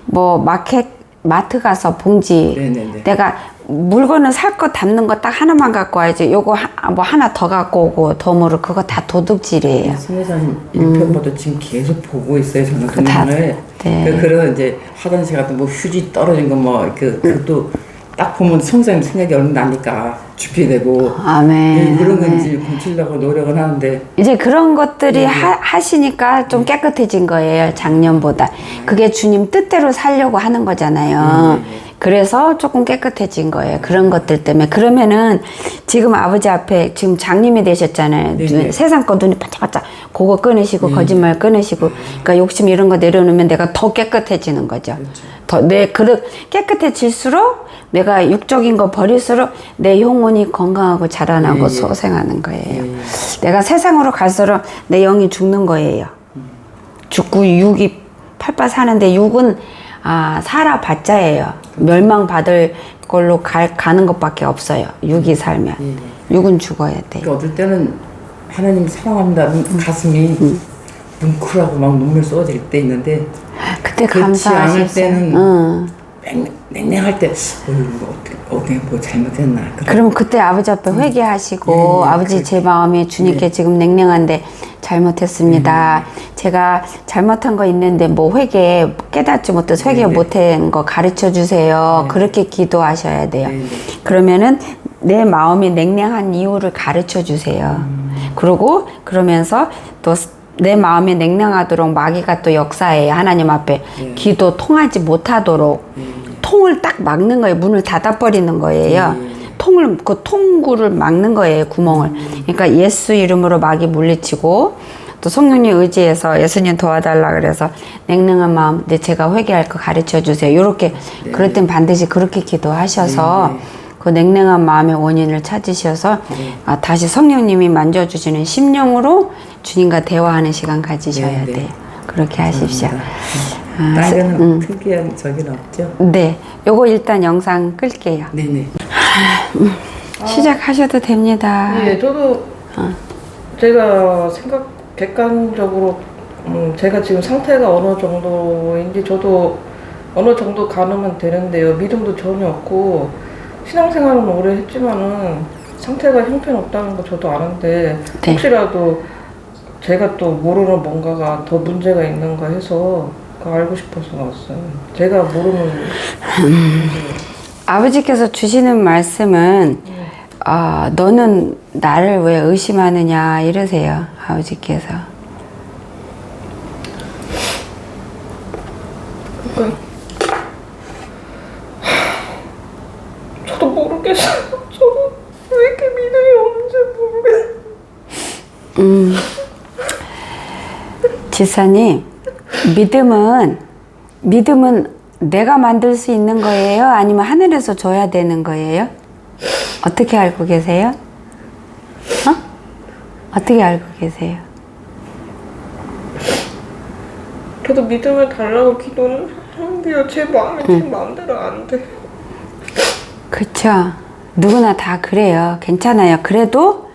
S1: 뭐 마트 가서 봉지 내가 물건을 살 거 담는 거 딱 하나만 갖고 와야지. 요거 뭐 하나 더 갖고 오고 덤으로 그거 다 도둑질이에요.
S3: 선교사님 일편보다 지금 계속 보고 있어요. 저는 그날 그래서 이제 화장실 가도 뭐 휴지 떨어진 거 뭐 그것도 딱 보면 성사님 생각이 얼른 나니까 주피되고
S1: 아멘.
S3: 그런 건지 고치려고 노력을 하는데
S1: 이제 그런 것들이 하시니까 좀 깨끗해진 거예요. 작년보다. 그게 주님 뜻대로 살려고 하는 거잖아요. 그래서 조금 깨끗해진 거예요. 그런 것들 때문에. 그러면은 지금 아버지 앞에 지금 장님이 되셨잖아요. 세상 거 눈이 반짝반짝 그거 끊으시고 거짓말 끊으시고 그러니까 욕심 이런 거 내려놓으면 내가 더 깨끗해지는 거죠. 더 내 그릇 깨끗해질수록 내가 육적인 거 버릴수록 내 영혼이 건강하고 자라나고 소생하는 거예요. 내가 세상으로 갈수록 내 영이 죽는 거예요. 죽고 육이 팔팔 사는데 육은 살아봤자예요. 멸망받을 걸로 가는 것밖에 없어요. 육이 살면. 육은 죽어야 돼.
S3: 그러니까 어떨 때는 하나님 사랑한다는 가슴이 뭉클하고 막 눈물 쏟아질 때 있는데
S1: 그때
S3: 그렇지 않을
S1: 감사하셨어요.
S3: 때는 냉랭할 때 어떻게 뭐 잘못했나.
S1: 그러면 그때 아버지 앞에 회개하시고 아버지 제 마음이 주님께 지금 냉랭한데 잘못했습니다. 제가 잘못한 거 있는데 뭐 회개 깨닫지 못해서 회개 못한 거 가르쳐 주세요. 그렇게 기도하셔야 돼요. 그러면은 내 마음이 냉랭한 이유를 가르쳐 주세요. 그리고 그러면서 또 내 마음이 냉랭하도록 마귀가 또 역사해요. 하나님 앞에 기도 통하지 못하도록 통을 딱 막는 거예요. 문을 닫아버리는 거예요. 그 통구를 막는 거예요. 구멍을. 그러니까 예수 이름으로 마귀 물리치고 또 성령님 의지해서 예수님 도와달라 그래서 냉랭한 마음 제가 회개할 거 가르쳐 주세요. 요렇게 그럴 땐 반드시 그렇게 기도하셔서 그 냉랭한 마음의 원인을 찾으셔서 다시 성령님이 만져주시는 심령으로 주님과 대화하는 시간 가지셔야 돼요. 그렇게 하십시오.
S3: 다른 특이한 적은 없죠?
S1: 네, 요거 일단 영상 끌게요.
S3: 네네.
S1: 시작하셔도 됩니다.
S4: 예, 저도 제가 객관적으로 제가 지금 상태가 어느 정도인지 저도 어느 정도 가늠은 되는데요. 믿음도 전혀 없고 신앙생활은 오래 했지만은 상태가 형편없다는 거 저도 아는데 혹시라도 제가 또 모르는 뭔가가 더 문제가 있는가 해서 그거 알고 싶어서 왔어요. 제가 모르는
S1: 아버지께서 주시는 말씀은 너는 나를 왜 의심하느냐 이러세요. 아버지께서.
S4: 그러니까 저도 모르겠어요. 저도 왜 이렇게 믿음이 없는지 모르겠어요.
S1: 지사님, 믿음은 내가 만들 수 있는 거예요? 아니면 하늘에서 줘야 되는 거예요? 어떻게 알고 계세요? 어떻게 알고 계세요?
S4: 저도 믿음을 달라고 기도는 하는데요. 제 마음이 제 마음대로 안 돼.
S1: 그쵸. 누구나 다 그래요. 괜찮아요. 그래도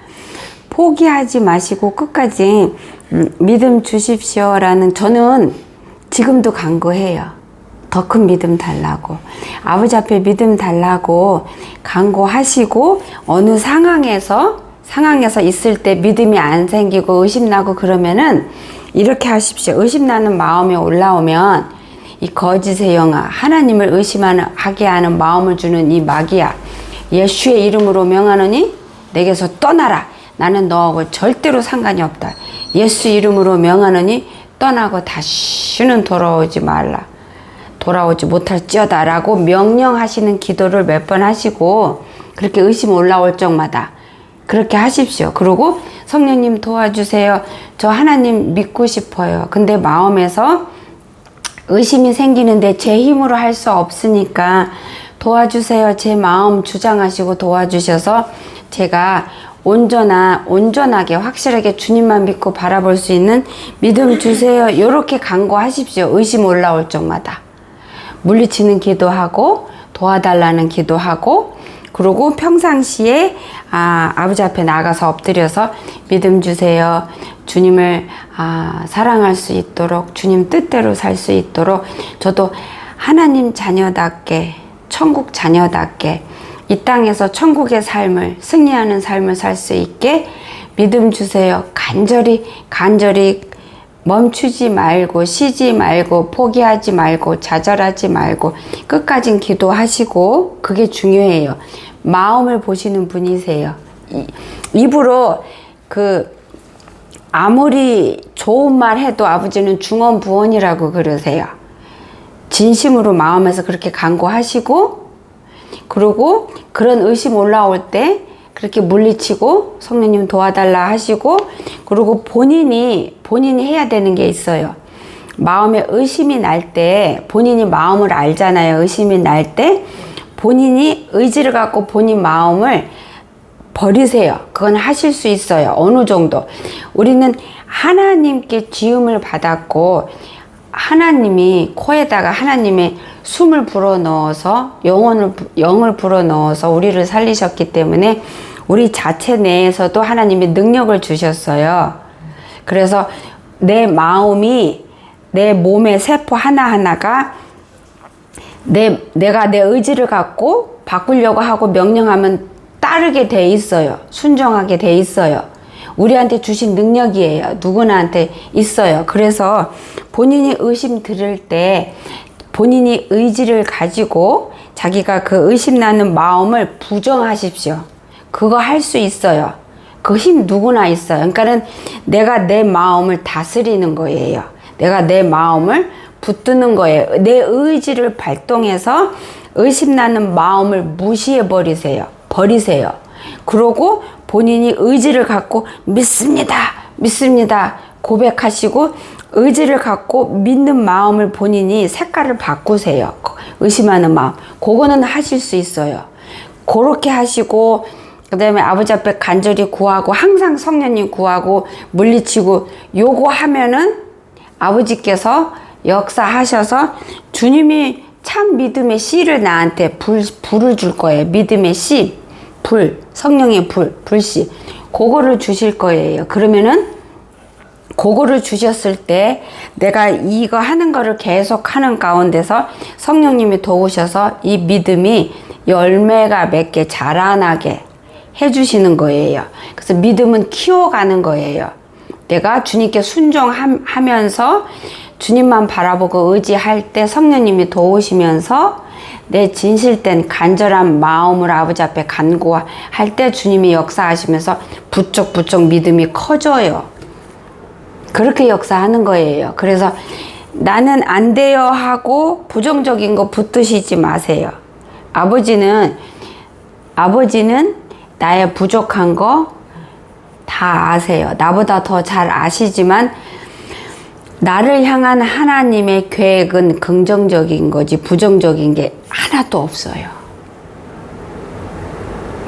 S1: 포기하지 마시고 끝까지 믿음 주십시오라는 저는 지금도 간구해요. 더 큰 믿음 달라고. 아버지 앞에 믿음 달라고 간구하시고 어느 상황에서 있을 때 믿음이 안 생기고 의심나고 그러면은 이렇게 하십시오. 의심나는 마음이 올라오면 이 거짓의 영아 하나님을 의심하게 하는 마음을 주는 이 마귀야. 예수의 이름으로 명하노니 내게서 떠나라. 나는 너하고 절대로 상관이 없다. 예수 이름으로 명하노니 떠나고 다시는 돌아오지 말라. 돌아오지 못할지어다 라고 명령하시는 기도를 몇 번 하시고 그렇게 의심 올라올 적마다 그렇게 하십시오. 그리고 성령님 도와주세요. 저 하나님 믿고 싶어요. 근데 마음에서 의심이 생기는데 제 힘으로 할 수 없으니까 도와주세요. 제 마음 주장하시고 도와주셔서 제가 온전하게 확실하게 주님만 믿고 바라볼 수 있는 믿음 주세요. 이렇게 간구하십시오. 의심 올라올 적마다. 물리치는 기도하고 도와달라는 기도하고 그리고 평상시에 아버지 앞에 나가서 엎드려서 믿음 주세요. 주님을 사랑할 수 있도록 주님 뜻대로 살 수 있도록 저도 하나님 자녀답게 천국 자녀답게 이 땅에서 천국의 삶을 승리하는 삶을 살 수 있게 믿음 주세요. 간절히 멈추지 말고 쉬지 말고 포기하지 말고 좌절하지 말고 끝까지 기도하시고 그게 중요해요. 마음을 보시는 분이세요. 입으로 아무리 좋은 말 해도 아버지는 중언부언이라고 그러세요. 진심으로 마음에서 그렇게 간구하시고 그리고 그런 의심 올라올 때 그렇게 물리치고 성령님 도와달라 하시고 그리고 본인이 해야 되는 게 있어요. 마음에 의심이 날 때, 본인이 마음을 알잖아요. 의심이 날 때 본인이 의지를 갖고 본인 마음을 버리세요. 그건 하실 수 있어요. 어느 정도. 우리는 하나님께 지음을 받았고, 하나님이 코에다가 하나님의 숨을 불어넣어서 영을 불어넣어서 우리를 살리셨기 때문에 우리 자체 내에서도 하나님이 능력을 주셨어요. 그래서 내 마음이, 내 몸의 세포 하나하나가 내가 내 의지를 갖고 바꾸려고 하고 명령하면 따르게 돼 있어요. 순종하게 돼 있어요. 우리한테 주신 능력이에요. 누구나한테 있어요. 그래서 본인이 의심 들을 때 본인이 의지를 가지고 자기가 그 의심나는 마음을 부정하십시오. 그거 할 수 있어요. 그 힘 누구나 있어요. 그러니까는 내가 내 마음을 다스리는 거예요. 내가 내 마음을 붙드는 거예요. 내 의지를 발동해서 의심나는 마음을 무시해 버리세요. 그러고 본인이 의지를 갖고 믿습니다 고백하시고 의지를 갖고 믿는 마음을 본인이 색깔을 바꾸세요. 의심하는 마음. 그거는 하실 수 있어요. 그렇게 하시고 그 다음에 아버지 앞에 간절히 구하고 항상 성령님 구하고 물리치고 요거 하면은 아버지께서 역사하셔서 주님이 참 믿음의 씨를 나한테 불을 줄 거예요. 믿음의 씨, 성령의 불씨. 그거를 주실 거예요. 그러면은 그거를 주셨을 때 내가 이거 하는 거를 계속 하는 가운데서 성령님이 도우셔서 이 믿음이 열매가 맺게 자라나게 해주시는 거예요. 그래서 믿음은 키워가는 거예요. 내가 주님께 순종하면서 주님만 바라보고 의지할 때 성령님이 도우시면서 내 진실된 간절한 마음으로 아버지 앞에 간구할 때 주님이 역사하시면서 부쩍부쩍 믿음이 커져요. 그렇게 역사하는 거예요. 그래서 나는 안 돼요 하고 부정적인 거 붙드시지 마세요. 아버지는 나의 부족한 거 다 아세요. 나보다 더 잘 아시지만 나를 향한 하나님의 계획은 긍정적인 거지 부정적인 게 하나도 없어요.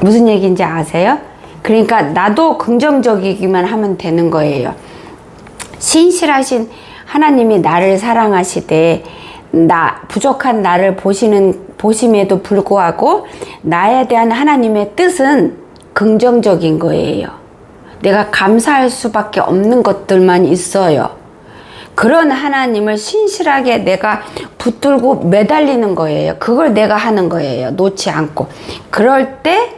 S1: 무슨 얘기인지 아세요? 그러니까 나도 긍정적이기만 하면 되는 거예요. 신실하신 하나님이 나를 사랑하시되 부족한 나를 보심에도 불구하고 나에 대한 하나님의 뜻은 긍정적인 거예요. 내가 감사할 수밖에 없는 것들만 있어요. 그런 하나님을 신실하게 내가 붙들고 매달리는 거예요. 그걸 내가 하는 거예요. 놓지 않고. 그럴 때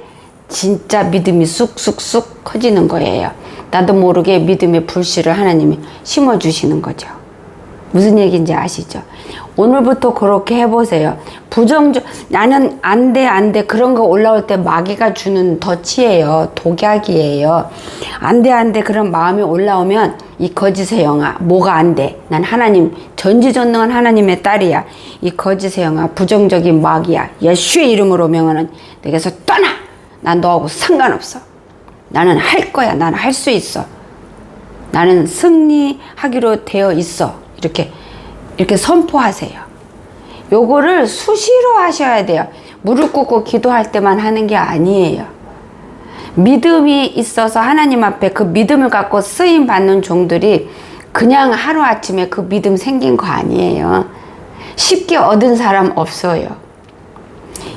S1: 진짜 믿음이 쑥쑥쑥 커지는 거예요. 나도 모르게 믿음의 불씨를 하나님이 심어주시는 거죠. 무슨 얘기인지 아시죠? 오늘부터 그렇게 해보세요. 나는 안 돼 그런 거 올라올 때 마귀가 주는 덫이에요. 독약이에요. 안 돼 그런 마음이 올라오면 이 거짓의 영아 뭐가 안 돼? 난 하나님 전지전능한 하나님의 딸이야. 이 거짓의 영아 부정적인 마귀야. 예수의 이름으로 명하는 내게서 떠나. 난 너하고 상관없어. 나는 할 거야. 나는 할 수 있어. 나는 승리하기로 되어 있어. 이렇게 선포하세요. 요거를 수시로 하셔야 돼요. 무릎 꿇고 기도할 때만 하는 게 아니에요. 믿음이 있어서 하나님 앞에 그 믿음을 갖고 쓰임 받는 종들이 그냥 하루아침에 그 믿음 생긴 거 아니에요. 쉽게 얻은 사람 없어요.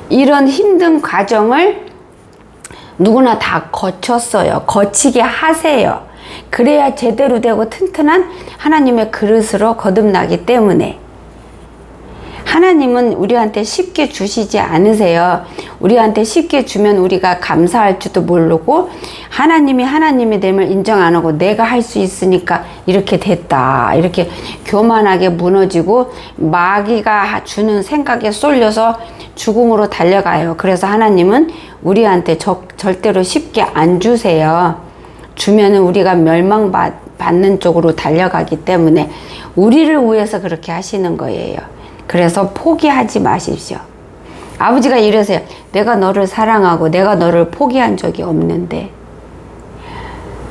S1: 이런 힘든 과정을 누구나 다 거쳤어요. 거치게 하세요. 그래야 제대로 되고 튼튼한 하나님의 그릇으로 거듭나기 때문에 하나님은 우리한테 쉽게 주시지 않으세요. 우리한테 쉽게 주면 우리가 감사할 줄도 모르고 하나님이 하나님의 됨을 인정 안 하고 내가 할 수 있으니까 이렇게 됐다. 이렇게 교만하게 무너지고 마귀가 주는 생각에 쏠려서 죽음으로 달려가요. 그래서 하나님은 우리한테 절대로 쉽게 안 주세요. 주면은 우리가 멸망받는 쪽으로 달려가기 때문에 우리를 위해서 그렇게 하시는 거예요. 그래서 포기하지 마십시오. 아버지가 이러세요. 내가 너를 사랑하고 내가 너를 포기한 적이 없는데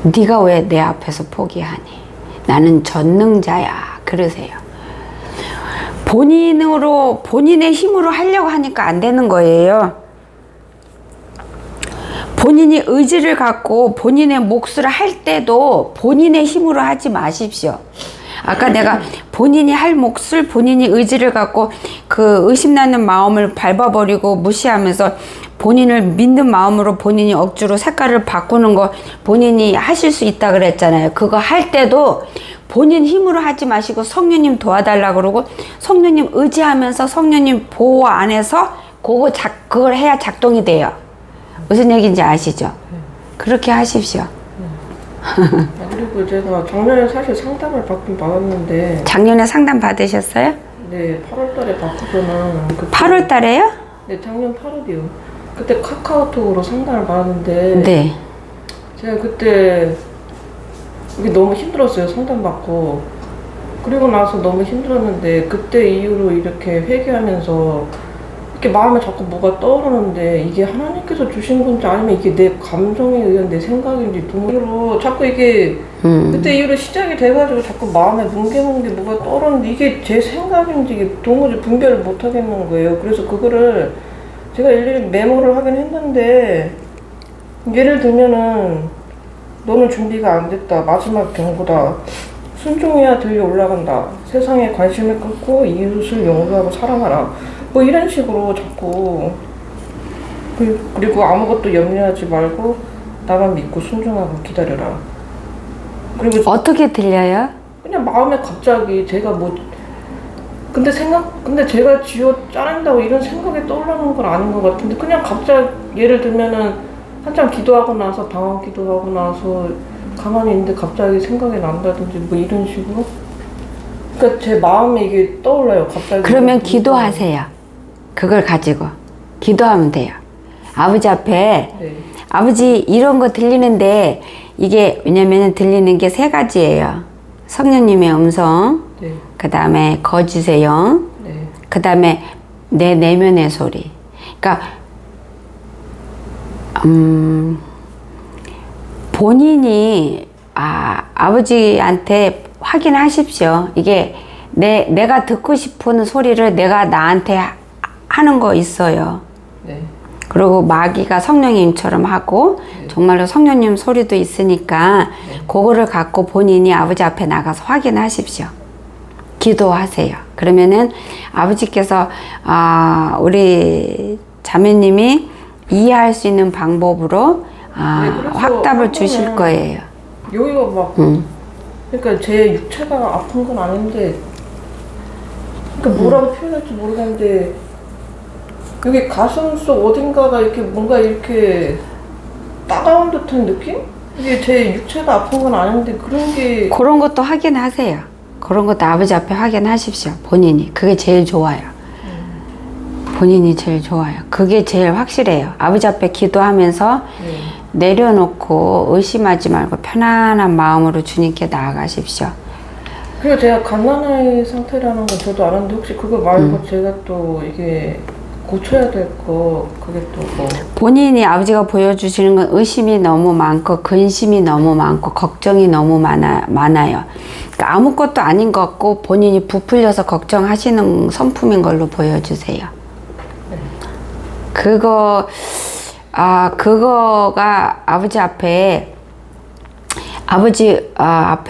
S1: 네가 왜 내 앞에서 포기하니? 나는 전능자야. 그러세요. 본인의 힘으로 하려고 하니까 안 되는 거예요. 본인이 의지를 갖고 본인의 몫을 할 때도 본인의 힘으로 하지 마십시오. 아까 내가 본인이 할 몫을 본인이 의지를 갖고 그 의심나는 마음을 밟아버리고 무시하면서 본인을 믿는 마음으로 본인이 억지로 색깔을 바꾸는 거 본인이 하실 수 있다 그랬잖아요. 그거 할 때도 본인 힘으로 하지 마시고 성령님 도와달라 그러고 성령님 의지하면서 성령님 보호 안에서 그걸 해야 작동이 돼요. 무슨 얘기인지 아시죠? 그렇게 하십시오.
S4: 그리고 제가 작년에 사실 상담을 받긴 받았는데.
S1: 작년에 상담 받으셨어요?
S4: 네, 8월달에 받고서는.
S1: 8월달에요?
S4: 네, 작년 8월이요. 그때 카카오톡으로 상담을 받았는데.
S1: 네.
S4: 제가 그때 이게 너무 힘들었어요, 상담 받고. 그리고 나서 너무 힘들었는데 그때 이후로 이렇게 회개하면서 이렇게 마음에 자꾸 뭐가 떠오르는데 이게 하나님께서 주신 건지 아니면 이게 내 감정에 의한 내 생각인지 동의로 자꾸 이게 그때 이후로 시작이 돼가지고 자꾸 마음에 뭉게 뭐가 떠오르는데 이게 제 생각인지 이게 도무지 분별을 못 하겠는 거예요. 그래서 그거를 제가 일일이 메모를 하긴 했는데 예를 들면은 너는 준비가 안 됐다. 마지막 경고다. 순종해야 들려 올라간다. 세상에 관심을 끊고 이웃을 용서하고 사랑하라. 뭐 이런 식으로 자꾸 그리고 아무것도 염려하지 말고 나만 믿고 순종하고 기다려라. 그리고
S1: 어떻게 들려요?
S4: 그냥 마음에 갑자기 제가 뭐 근데 제가 쥐어 짜낸다고 이런 생각이 떠오르는 건 아닌 것 같은데 그냥 갑자기 예를 들면은 한참 기도하고 나서 방황 기도하고 나서 가만히 있는데 갑자기 생각이 난다든지 뭐 이런 식으로 그러니까 제 마음에 이게 떠올라요 갑자기.
S1: 그러면 기도하세요. 그걸 가지고 기도하면 돼요. 아버지 앞에
S4: 네.
S1: 아버지 이런 거 들리는데 이게 왜냐면 들리는 게 세 가지예요. 성령님의 음성,
S4: 네.
S1: 그 다음에 거짓의 영,
S4: 네.
S1: 그 다음에 내 내면의 소리. 그러니까 본인이 아버지한테 확인하십시오. 이게 내가 듣고 싶은 소리를 내가 나한테 하는 거 있어요.
S4: 네.
S1: 그리고 마귀가 성령님처럼 하고 정말로 성령님 소리도 있으니까 그거를 갖고 본인이 아버지 앞에 나가서 확인하십시오. 기도하세요. 그러면은 아버지께서 우리 자매님이 이해할 수 있는 방법으로 확답을 주실 거예요.
S4: 여기가 막 그러니까 제 육체가 아픈 건 아닌데 그러니까 뭐라고 표현할지 모르겠는데 여기 가슴 속 어딘가가 이렇게 뭔가 이렇게 따가운 듯한 느낌? 이게 제 육체가 아픈 건 아닌데 그런 게
S1: 그런 것도 확인하세요. 그런 것도 아버지 앞에 확인하십시오. 본인이. 그게 제일 좋아요. 본인이 제일 좋아요. 그게 제일 확실해요. 아버지 앞에 기도하면서 내려놓고 의심하지 말고 편안한 마음으로 주님께 나아가십시오.
S4: 그리고 제가 갓난아이 상태라는 건 저도 아는데 혹시 그거 말고 제가 또 이게 고쳐야 될 거 그게 또 뭐
S1: 본인이 아버지가 보여주시는 건 의심이 너무 많고 근심이 너무 많고 걱정이 너무 많아요. 그러니까 아무것도 아닌 것 같고 본인이 부풀려서 걱정하시는 성품인 걸로 보여주세요. 그거가 아버지 앞에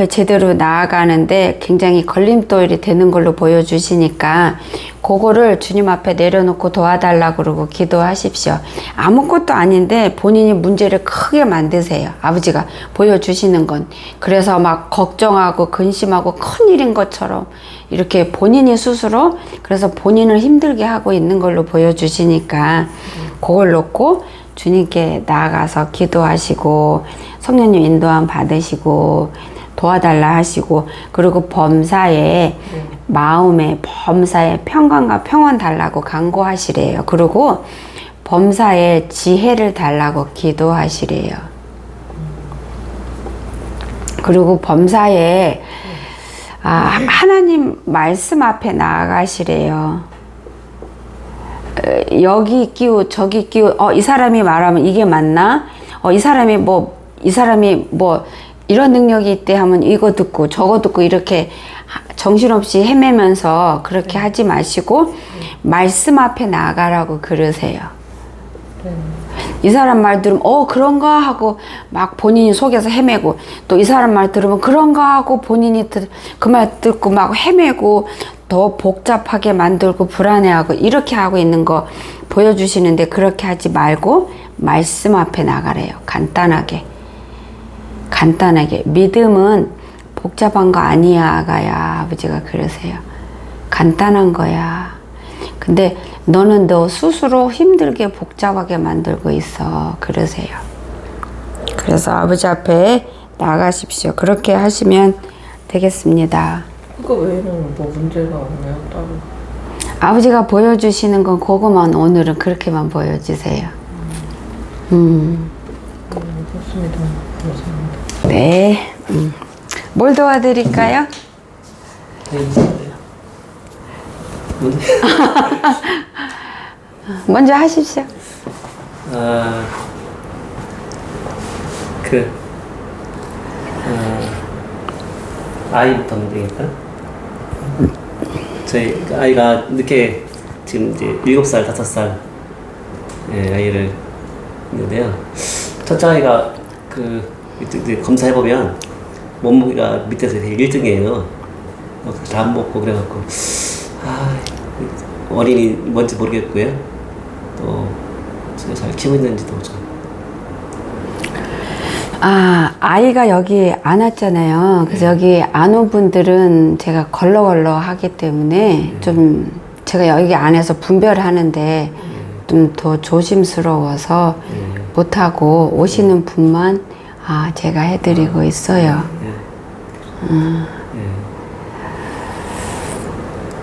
S1: 제대로 나아가는데 굉장히 걸림돌이 되는 걸로 보여주시니까 그거를 주님 앞에 내려놓고 도와달라 그러고 기도하십시오. 아무것도 아닌데 본인이 문제를 크게 만드세요. 아버지가 보여주시는 건. 그래서 막 걱정하고 근심하고 큰일인 것처럼 이렇게 본인이 스스로 그래서 본인을 힘들게 하고 있는 걸로 보여주시니까 그걸 놓고 주님께 나아가서 기도하시고 성령님 인도함 받으시고 도와달라 하시고 그리고 범사에 마음에 범사에 평강과 평온 달라고 간구하시래요. 그리고 범사에 지혜를 달라고 기도하시래요. 그리고 범사에 하나님 말씀 앞에 나아가시래요. 여기 끼우 저기 끼우 이 사람이 말하면 이게 맞나? 이 사람이 뭐 이런 능력이 있대 하면 이거 듣고 저거 듣고 이렇게 정신없이 헤매면서 그렇게 하지 마시고 말씀 앞에 나가라고 그러세요. 이 사람 말 들으면 그런가 하고 막 본인이 속에서 헤매고, 또 이 사람 말 들으면 그런가 하고 본인이 그 말 듣고 막 헤매고 더 복잡하게 만들고 불안해하고 이렇게 하고 있는 거 보여주시는데, 그렇게 하지 말고 말씀 앞에 나가래요. 간단하게 믿음은 복잡한 거 아니야 아가야, 아버지가 그러세요. 간단한 거야. 근데 너는 너 스스로 힘들게 복잡하게 만들고 있어, 그러세요. 그래서 아버지 앞에 나가십시오. 그렇게 하시면 되겠습니다.
S4: 그거 외에는 뭐 문제가 없나요, 따로?
S1: 아버지가 보여주시는 건 그거만, 오늘은 그렇게만 보여주세요.
S4: 좋습니다. 감사합니다.
S1: 네. 뭘 도와드릴까요? 먼저 하십시오.
S5: 아이부터 하면 되겠다. 저희 아이가 늦게 지금 이제 7살, 5살 아이를 있는데요. 첫째 아이가 이제 검사해보면 몸무게가 밑에서 되게 1등이에요. 잘 안 먹고 그래갖고 어린이 뭔지 모르겠고요. 또 제가 잘 키우고 있는지도 좀.
S1: 아이가 여기 안 왔잖아요. 그래서 여기 안 온 분들은 제가 걸러걸러 하기 때문에 좀 제가 여기 안에서 분별을 하는데 좀 더 조심스러워서 못하고, 오시는 분만 제가 해드리고 있어요.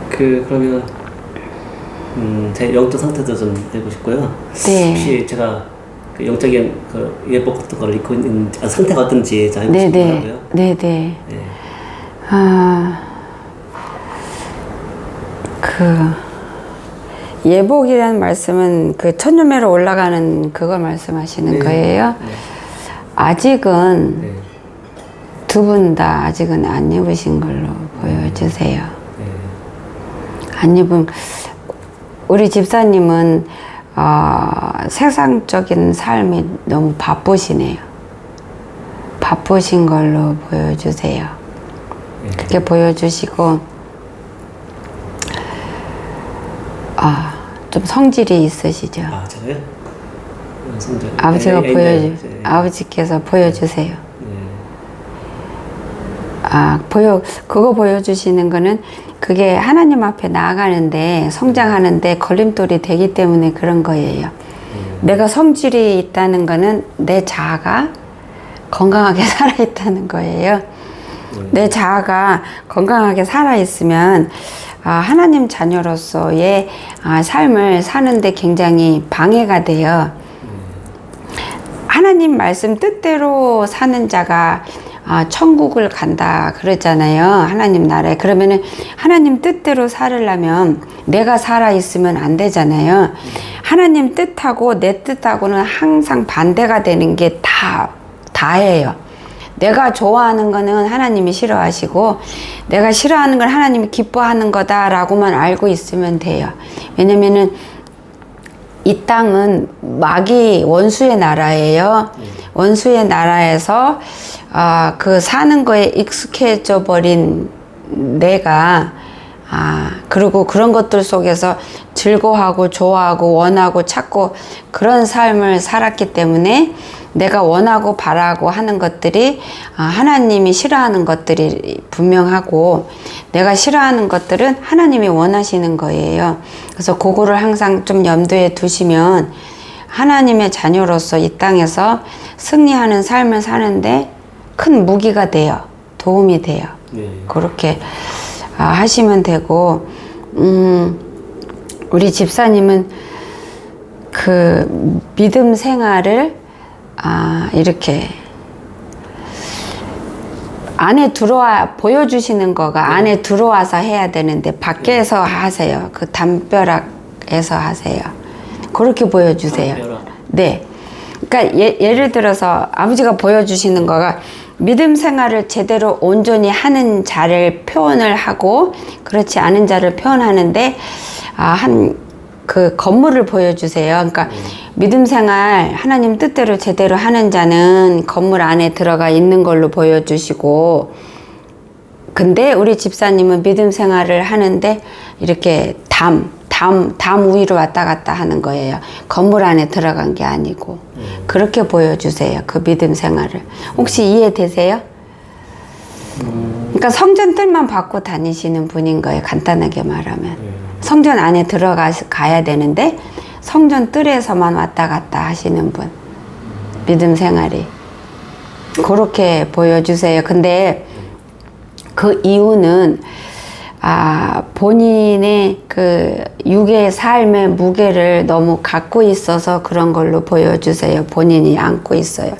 S5: 그러면 제 영적 상태도 좀 되고 싶고요.
S1: 네.
S5: 혹시 제가 그 영적인 예복 같은 걸 입고 있는 상태가 어떤지 좀 알고 싶더라고요.
S1: 네네.
S5: 네.
S1: 예복이라는 말씀은 그 천년매로 올라가는 그걸 말씀하시는 거예요?
S5: 네.
S1: 아직은
S5: 네.
S1: 두 분 다 아직은 안 입으신 걸로 보여주세요.
S5: 네.
S1: 안 입은, 우리 집사님은 세상적인 삶이 너무 바쁘시네요. 바쁘신 걸로 보여주세요.
S5: 네.
S1: 그렇게 보여주시고, 좀 성질이 있으시죠?
S5: 제가요? 성질.
S1: 아버지가 아버지께서 보여주세요. 그거 보여주시는 거는 그게 하나님 앞에 나아가는데, 성장하는데 걸림돌이 되기 때문에 그런 거예요. 내가 성질이 있다는 거는 내 자아가 건강하게 살아있다는 거예요. 내 자아가 건강하게 살아있으면 하나님 자녀로서의 삶을 사는데 굉장히 방해가 돼요. 하나님 말씀 뜻대로 사는 자가 천국을 간다 그러잖아요. 하나님 나라에. 그러면은 하나님 뜻대로 살으려면 내가 살아있으면 안 되잖아요. 하나님 뜻하고 내 뜻하고는 항상 반대가 되는 게 다예요. 내가 좋아하는 거는 하나님이 싫어하시고, 내가 싫어하는 걸 하나님이 기뻐하는 거다라고만 알고 있으면 돼요. 왜냐면은 이 땅은 마귀 원수의 나라예요. 원수의 나라에서 그 사는 거에 익숙해져 버린 내가 그리고 그런 것들 속에서 즐거워하고 좋아하고 원하고 찾고 그런 삶을 살았기 때문에 내가 원하고 바라고 하는 것들이 하나님이 싫어하는 것들이 분명하고, 내가 싫어하는 것들은 하나님이 원하시는 거예요. 그래서 그거를 항상 좀 염두에 두시면 하나님의 자녀로서 이 땅에서 승리하는 삶을 사는데 큰 무기가 돼요. 도움이 돼요. 그렇게 하시면 되고, 우리 집사님은 그 믿음 생활을 이렇게 안에 들어와 보여주시는 거가 안에 들어와서 해야 되는데 밖에서 하세요. 그 담벼락에서 하세요. 그렇게 보여주세요. 네. 그러니까 예를 들어서 아버지가 보여주시는 거가 믿음 생활을 제대로 온전히 하는 자를 표현을 하고 그렇지 않은 자를 표현하는데 그 건물을 보여주세요. 그러니까 믿음 생활 하나님 뜻대로 제대로 하는 자는 건물 안에 들어가 있는 걸로 보여주시고, 근데 우리 집사님은 믿음 생활을 하는데 이렇게 담 위로 왔다 갔다 하는 거예요. 건물 안에 들어간 게 아니고. 그렇게 보여주세요. 그 믿음 생활을. 혹시 이해되세요? 그러니까 성전 뜰만 받고 다니시는 분인 거예요. 간단하게 말하면. 성전 안에 들어가야 되는데 성전 뜰에서만 왔다 갔다 하시는 분. 믿음 생활이. 그렇게 보여주세요. 근데 그 이유는 본인의 그 육의 삶의 무게를 너무 갖고 있어서 그런 걸로 보여주세요. 본인이 안고 있어요.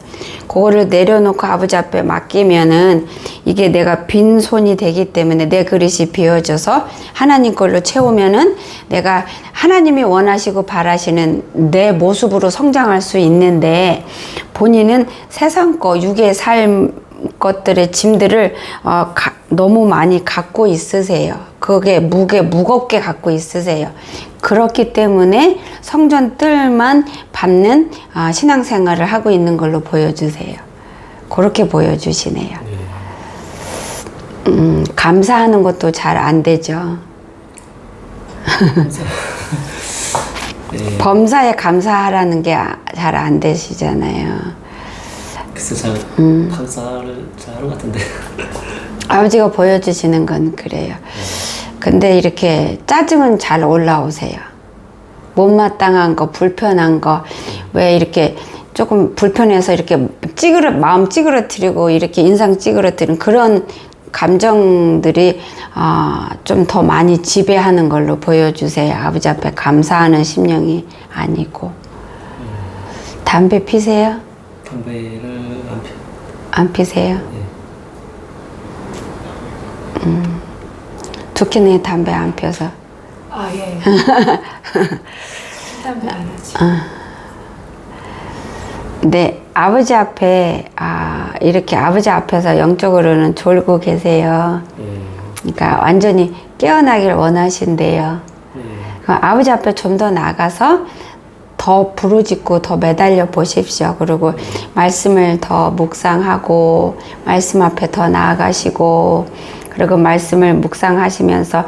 S1: 그거를 내려놓고 아버지 앞에 맡기면은 이게 내가 빈손이 되기 때문에 내 그릇이 비워져서 하나님 걸로 채우면은 내가 하나님이 원하시고 바라시는 내 모습으로 성장할 수 있는데, 본인은 세상 거 육의 삶 것들의 짐들을 너무 많이 갖고 있으세요. 그게 무겁게 갖고 있으세요. 그렇기 때문에 성전 뜰만 밟는 신앙생활을 하고 있는 걸로 보여주세요. 그렇게 보여주시네요. 감사하는 것도 잘 안 되죠. 범사에 감사하라는 게 잘 안 되시잖아요.
S5: 글쎄 잘 감사를 잘하는 것 같은데.
S1: 아버지가 보여주시는 건 그래요. 근데 이렇게 짜증은 잘 올라오세요. 못마땅한 거, 불편한 거, 왜 이렇게 조금 불편해서 이렇게 마음 찌그러뜨리고 이렇게 인상 찌그러뜨리는 그런 감정들이 좀 더 많이 지배하는 걸로 보여주세요. 아버지 앞에 감사하는 심령이 아니고. 담배 피세요?
S5: 담배를 안 펴.
S1: 안 피세요?
S5: 네.
S1: 두키는 담배 안 펴서.
S6: 예. 담배 안 하지.
S1: 네, 아버지 앞에 이렇게 아버지 앞에서 영적으로는 졸고 계세요. 그러니까 완전히 깨어나길 원하신대요. 그럼 아버지 앞에 좀 더 나가서 더 부르짖고 더 매달려 보십시오. 그리고 말씀을 더 묵상하고 말씀 앞에 더 나아가시고, 그리고 말씀을 묵상하시면서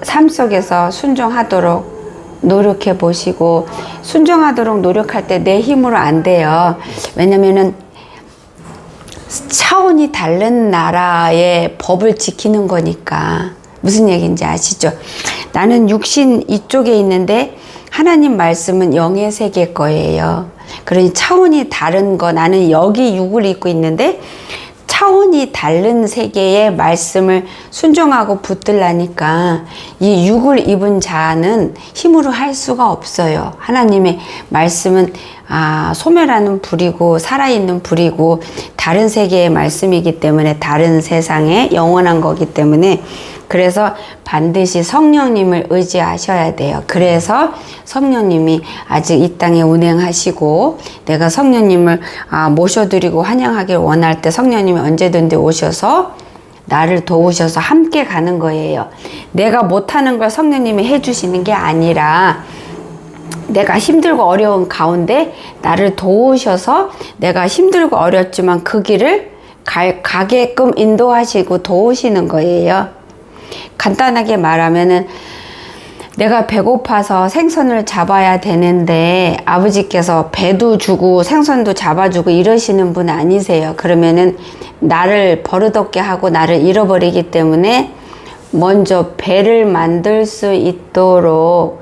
S1: 삶 속에서 순종하도록 노력해 보시고, 순종하도록 노력할 때 내 힘으로 안 돼요. 왜냐면은 차원이 다른 나라의 법을 지키는 거니까. 무슨 얘기인지 아시죠? 나는 육신 이쪽에 있는데 하나님 말씀은 영의 세계 거예요. 그러니 차원이 다른 거, 나는 여기 육을 입고 있는데 차원이 다른 세계의 말씀을 순종하고 붙들라니까 이 육을 입은 자는 힘으로 할 수가 없어요. 하나님의 말씀은 소멸하는 불이고 살아있는 불이고 다른 세계의 말씀이기 때문에, 다른 세상에 영원한 거기 때문에, 그래서 반드시 성령님을 의지하셔야 돼요. 그래서 성령님이 아직 이 땅에 운행하시고, 내가 성령님을 모셔드리고 환영하길 원할 때 성령님이 언제든지 오셔서 나를 도우셔서 함께 가는 거예요. 내가 못하는 걸 성령님이 해주시는 게 아니라 내가 힘들고 어려운 가운데 나를 도우셔서 내가 힘들고 어렵지만 그 길을 가게끔 인도하시고 도우시는 거예요. 간단하게 말하면은 내가 배고파서 생선을 잡아야 되는데 아버지께서 배도 주고 생선도 잡아주고 이러시는 분 아니세요. 그러면은 나를 버릇없게 하고 나를 잃어버리기 때문에 먼저 배를 만들 수 있도록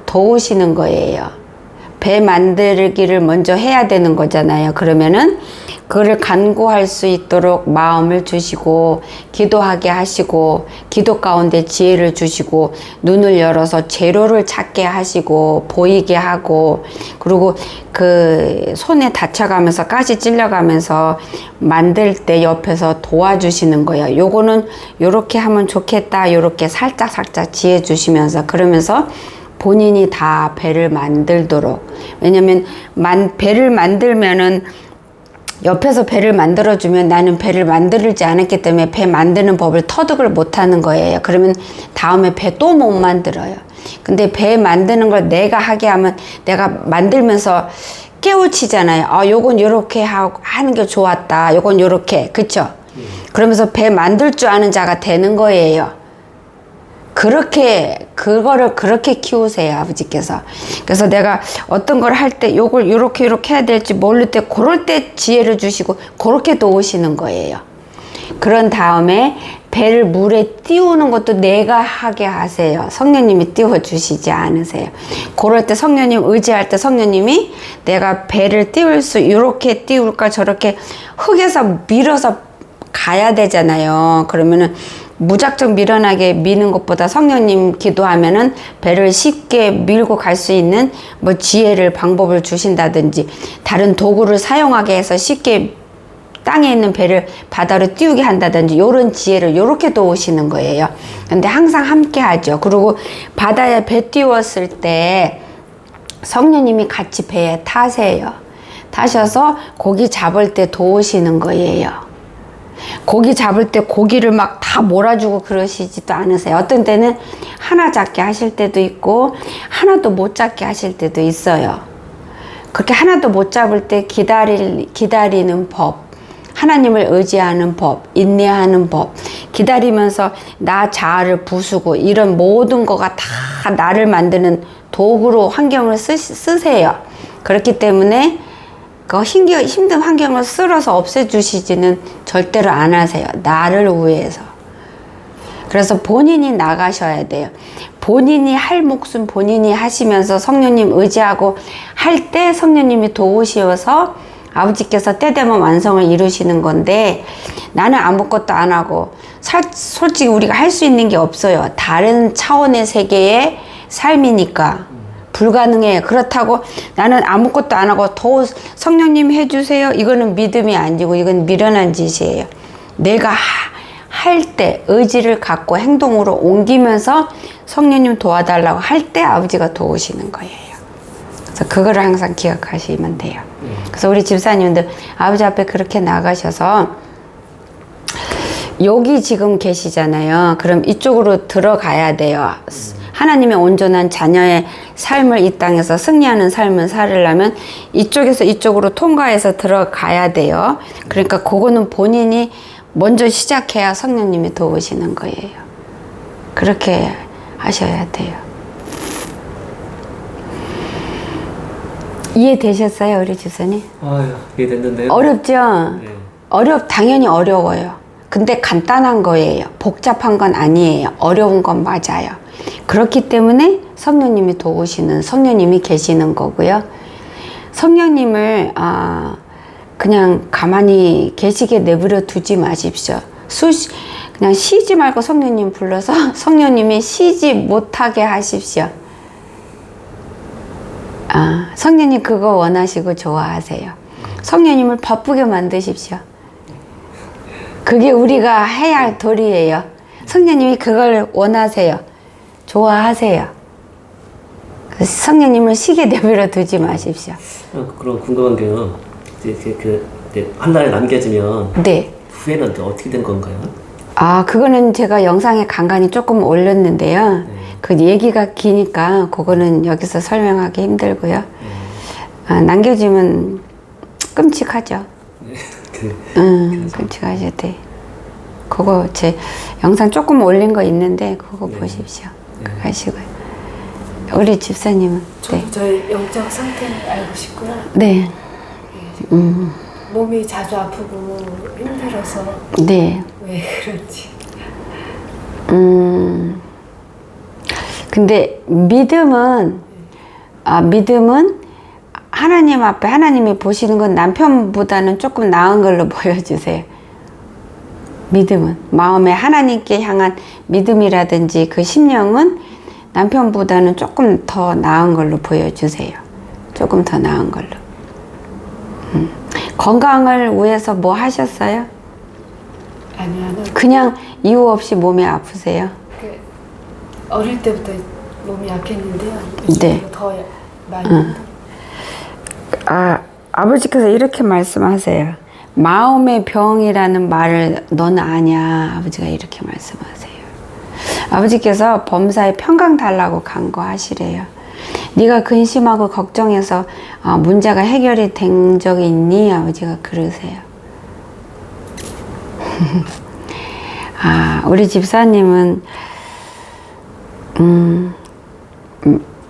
S1: 도우시는 거예요. 배 만들기를 먼저 해야 되는 거잖아요. 그러면은 그를 간구할 수 있도록 마음을 주시고, 기도하게 하시고, 기도 가운데 지혜를 주시고, 눈을 열어서 재료를 찾게 하시고, 보이게 하고, 그리고 그 손에 다쳐가면서 가시 찔려가면서 만들 때 옆에서 도와주시는 거예요. 요거는 요렇게 하면 좋겠다, 요렇게 살짝 지혜 주시면서, 그러면서 본인이 다 배를 만들도록. 왜냐면 배를 만들면은 옆에서 배를 만들어주면 나는 배를 만들지 않았기 때문에 배 만드는 법을 터득을 못하는 거예요. 그러면 다음에 배 또 못 만들어요. 근데 배 만드는 걸 내가 하게 하면 내가 만들면서 깨우치잖아요. 아, 요건 요렇게 하는 게 좋았다. 요건 요렇게. 그쵸? 그러면서 배 만들 줄 아는 자가 되는 거예요. 그거를 그렇게 키우세요, 아버지께서. 그래서 내가 어떤 걸 할 때 요걸 요렇게 해야 될지 모를 때, 그럴 때 지혜를 주시고, 그렇게 도우시는 거예요. 그런 다음에 배를 물에 띄우는 것도 내가 하게 하세요. 성령님이 띄워주시지 않으세요. 그럴 때 성령님 의지할 때 성령님이 내가 배를 띄울 수, 요렇게 띄울까 저렇게 흙에서 밀어서 가야 되잖아요. 그러면은 무작정 밀어나게 미는 것보다 성령님 기도하면은 배를 쉽게 밀고 갈 수 있는 뭐 지혜를, 방법을 주신다든지 다른 도구를 사용하게 해서 쉽게 땅에 있는 배를 바다로 띄우게 한다든지 요런 지혜를 요렇게 도우시는 거예요. 근데 항상 함께 하죠. 그리고 바다에 배 띄웠을 때 성령님이 같이 배에 타세요. 타셔서 고기 잡을 때 도우시는 거예요. 고기 잡을 때 고기를 막 다 몰아주고 그러시지도 않으세요. 어떤 때는 하나 잡게 하실 때도 있고 하나도 못 잡게 하실 때도 있어요. 그렇게 하나도 못 잡을 때 기다리는 법, 하나님을 의지하는 법, 인내하는 법, 기다리면서 나 자아를 부수고 이런 모든 거가 다 나를 만드는 도구로 환경을 쓰세요. 그렇기 때문에 그 힘든 환경을 쓸어서 없애주시지는 절대로 안 하세요. 나를 위해서. 그래서 본인이 나가셔야 돼요. 본인이 할 몫은 본인이 하시면서 성령님 의지하고 할 때 성령님이 도우시어서 아버지께서 때 되면 완성을 이루시는 건데, 나는 아무것도 안 하고 솔직히 우리가 할 수 있는 게 없어요. 다른 차원의 세계의 삶이니까 불가능해요. 그렇다고 나는 아무것도 안 하고 더 성령님 해주세요, 이거는 믿음이 아니고 이건 미련한 짓이에요. 내가 할 때 의지를 갖고 행동으로 옮기면서 성령님 도와달라고 할 때 아버지가 도우시는 거예요. 그래서 그거를 항상 기억하시면 돼요. 그래서 우리 집사님들 아버지 앞에 그렇게 나가셔서 여기 지금 계시잖아요. 그럼 이쪽으로 들어가야 돼요. 하나님의 온전한 자녀의 삶을 이 땅에서 승리하는 삶을 살으려면 이쪽에서 이쪽으로 통과해서 들어가야 돼요. 그러니까 그거는 본인이 먼저 시작해야 성령님이 도우시는 거예요. 그렇게 하셔야 돼요. 이해되셨어요, 우리 집사님?
S5: 아유, 이해됐는데요.
S1: 어렵죠?
S5: 네.
S1: 당연히 어려워요. 근데 간단한 거예요. 복잡한 건 아니에요. 어려운 건 맞아요. 그렇기 때문에 성령님이 도우시는, 성령님이 계시는 거고요. 성령님을 그냥 가만히 계시게 내버려 두지 마십시오. 그냥 쉬지 말고 성령님 불러서 성령님이 쉬지 못하게 하십시오. 성령님 그거 원하시고 좋아하세요. 성령님을 바쁘게 만드십시오. 그게 우리가 해야 할 도리예요. 성령님이 그걸 원하세요. 좋아하세요. 성령님을 쉬게 내버려 두지 마십시오.
S5: 그럼 궁금한 게요. 한날에 남겨지면
S1: 네.
S5: 후에는 또 어떻게 된 건가요?
S1: 그거는 제가 영상에 간간히 조금 올렸는데요. 그 얘기가 기니까 그거는 여기서 설명하기 힘들고요. 남겨지면 끔찍하죠. 끔찍하죠. 네. 그거 제 영상 조금 올린 거 있는데 그거 보십시오. 그거 하시고요. 우리 집사님은?
S2: 저도 저희 영적 상태를 알고 싶고요.
S1: 네.
S2: 몸이 자주 아프고 힘들어서
S1: 네.
S2: 왜 그런지.
S1: 근데 믿음은 하나님 앞에 하나님이 보시는 건 남편보다는 조금 나은 걸로 보여주세요. 믿음은 마음에 하나님께 향한 믿음이라든지 그 심령은 남편보다는 조금 더 나은 걸로 보여주세요. 조금 더 나은 걸로. 건강을 위해서 뭐 하셨어요?
S2: 아니요.
S1: 그냥 이유 없이 몸이 아프세요?
S2: 어릴 때부터 몸이 약했는데요.
S1: 네.
S2: 더 많이.
S1: 아버지께서 이렇게 말씀하세요. 마음의 병이라는 말을 너는 아냐. 아버지가 이렇게 말씀하세요. 아버지께서 범사에 평강 달라고 간구하시래요. 네가 근심하고 걱정해서 문제가 해결이 된 적이 있니? 아버지가 그러세요. 우리 집사님은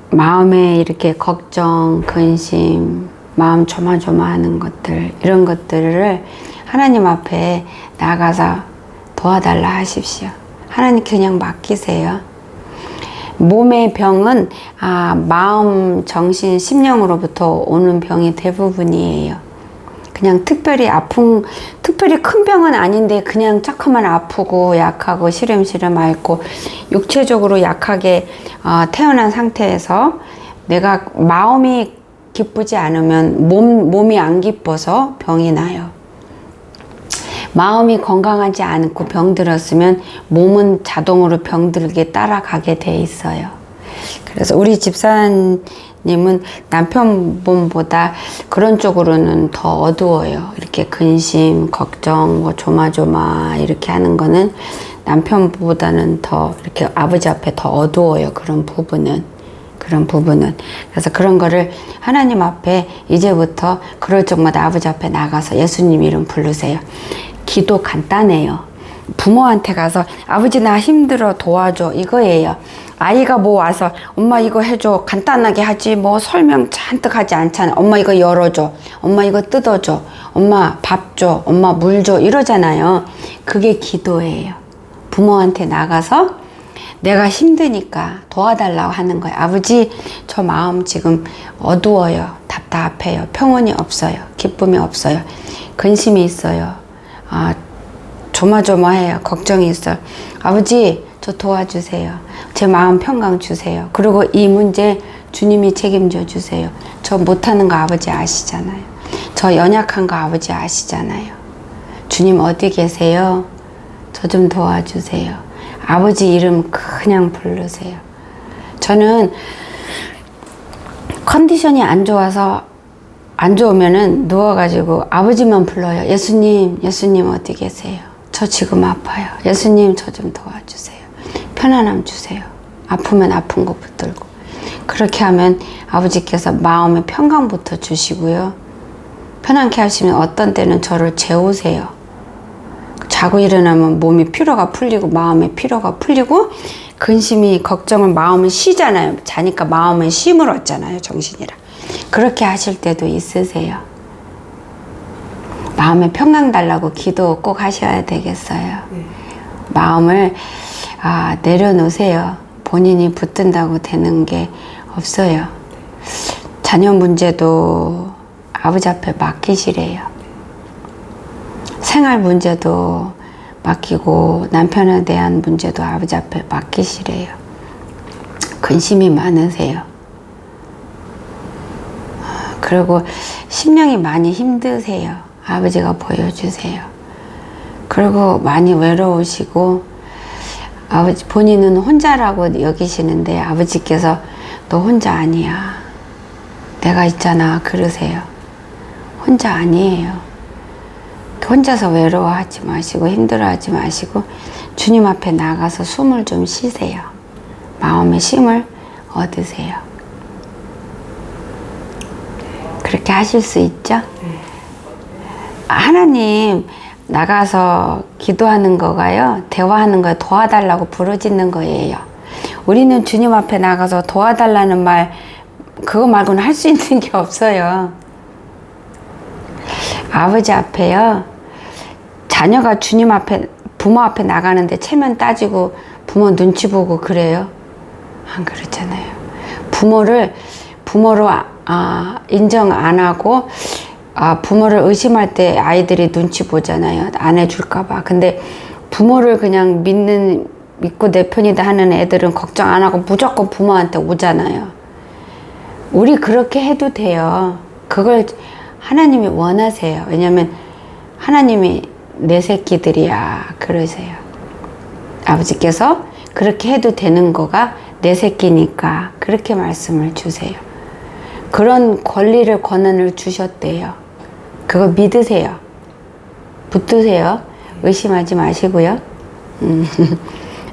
S1: 마음에 이렇게 걱정, 근심, 마음 조마조마하는 것들, 이런 것들을 하나님 앞에 나가서 도와달라 하십시오. 하나님 그냥 맡기세요. 몸의 병은 마음, 정신, 심령으로부터 오는 병이 대부분이에요. 그냥 특별히 큰 병은 아닌데 그냥 조금만 아프고 약하고 시름시름 앓고 육체적으로 약하게 태어난 상태에서 내가 마음이 기쁘지 않으면 몸이 안 기뻐서 병이 나요. 마음이 건강하지 않고 병들었으면 몸은 자동으로 병들게 따라가게 돼 있어요. 그래서 우리 집사님은 남편분보다 그런 쪽으로는 더 어두워요. 이렇게 근심, 걱정, 뭐 조마조마 이렇게 하는 거는 남편보다는 더 이렇게 아버지 앞에 더 어두워요. 그런 부분은. 그래서 그런 거를 하나님 앞에 이제부터 그럴 적마다 아버지 앞에 나가서 예수님 이름 부르세요. 기도 간단해요. 부모한테 가서 아버지 나 힘들어 도와줘 이거예요. 아이가 뭐 와서 엄마 이거 해줘 간단하게 하지 뭐 설명 잔뜩 하지 않잖아. 엄마 이거 열어줘, 엄마 이거 뜯어줘, 엄마 밥 줘, 엄마 물 줘 이러잖아요. 그게 기도예요. 부모한테 나가서 내가 힘드니까 도와달라고 하는 거예요. 아버지 저 마음 지금 어두워요. 답답해요. 평온이 없어요. 기쁨이 없어요. 근심이 있어요. 조마조마해요. 걱정이 있어요. 아버지 저 도와주세요. 제 마음 평강 주세요. 그리고 이 문제 주님이 책임져 주세요. 저 못하는 거 아버지 아시잖아요. 저 연약한 거 아버지 아시잖아요. 주님 어디 계세요? 저 좀 도와주세요. 아버지 이름 그냥 부르세요. 저는 컨디션이 안 좋으면은 누워가지고 아버지만 불러요. 예수님 어디 계세요? 저 지금 아파요. 예수님 저 좀 도와주세요. 편안함 주세요. 아프면 아픈 거 붙들고. 그렇게 하면 아버지께서 마음의 평강부터 주시고요. 편안케 하시면 어떤 때는 저를 재우세요. 자고 일어나면 몸이 피로가 풀리고 마음의 피로가 풀리고 근심이 걱정을 마음은 쉬잖아요. 자니까 마음은 쉼을 얻잖아요. 정신이라. 그렇게 하실 때도 있으세요. 마음에 평강 달라고 기도 꼭 하셔야 되겠어요. 마음을 내려놓으세요. 본인이 붙든다고 되는 게 없어요. 자녀 문제도 아버지 앞에 맡기시래요. 생활 문제도 맡기고 남편에 대한 문제도 아버지 앞에 맡기시래요. 근심이 많으세요. 그리고 심령이 많이 힘드세요. 아버지가 보여주세요. 그리고 많이 외로우시고 아버지 본인은 혼자라고 여기시는데 아버지께서 너 혼자 아니야. 내가 있잖아 그러세요. 혼자 아니에요. 혼자서 외로워하지 마시고 힘들어하지 마시고 주님 앞에 나가서 숨을 좀 쉬세요. 마음의 쉼을 얻으세요. 그렇게 하실 수 있죠? 하나님 나가서 기도하는 거가요. 대화하는 거 도와달라고 부르짖는 거예요. 우리는 주님 앞에 나가서 도와달라는 말 그거 말고는 할 수 있는 게 없어요. 아버지 앞에요. 자녀가 주님 앞에 부모 앞에 나가는데 체면 따지고 부모 눈치 보고 그래요? 안 그렇잖아요. 부모로 인정 안 하고 부모를 의심할 때 아이들이 눈치 보잖아요. 안 해줄까 봐. 근데 부모를 그냥 믿고 내 편이다 하는 애들은 걱정 안 하고 무조건 부모한테 오잖아요. 우리 그렇게 해도 돼요. 그걸 하나님이 원하세요. 왜냐면 하나님이 내 새끼들이야 그러세요. 아버지께서 그렇게 해도 되는 거가 내 새끼니까 그렇게 말씀을 주세요. 그런 권리를 권한을 주셨대요. 그거 믿으세요. 붙드세요. 의심하지 마시고요.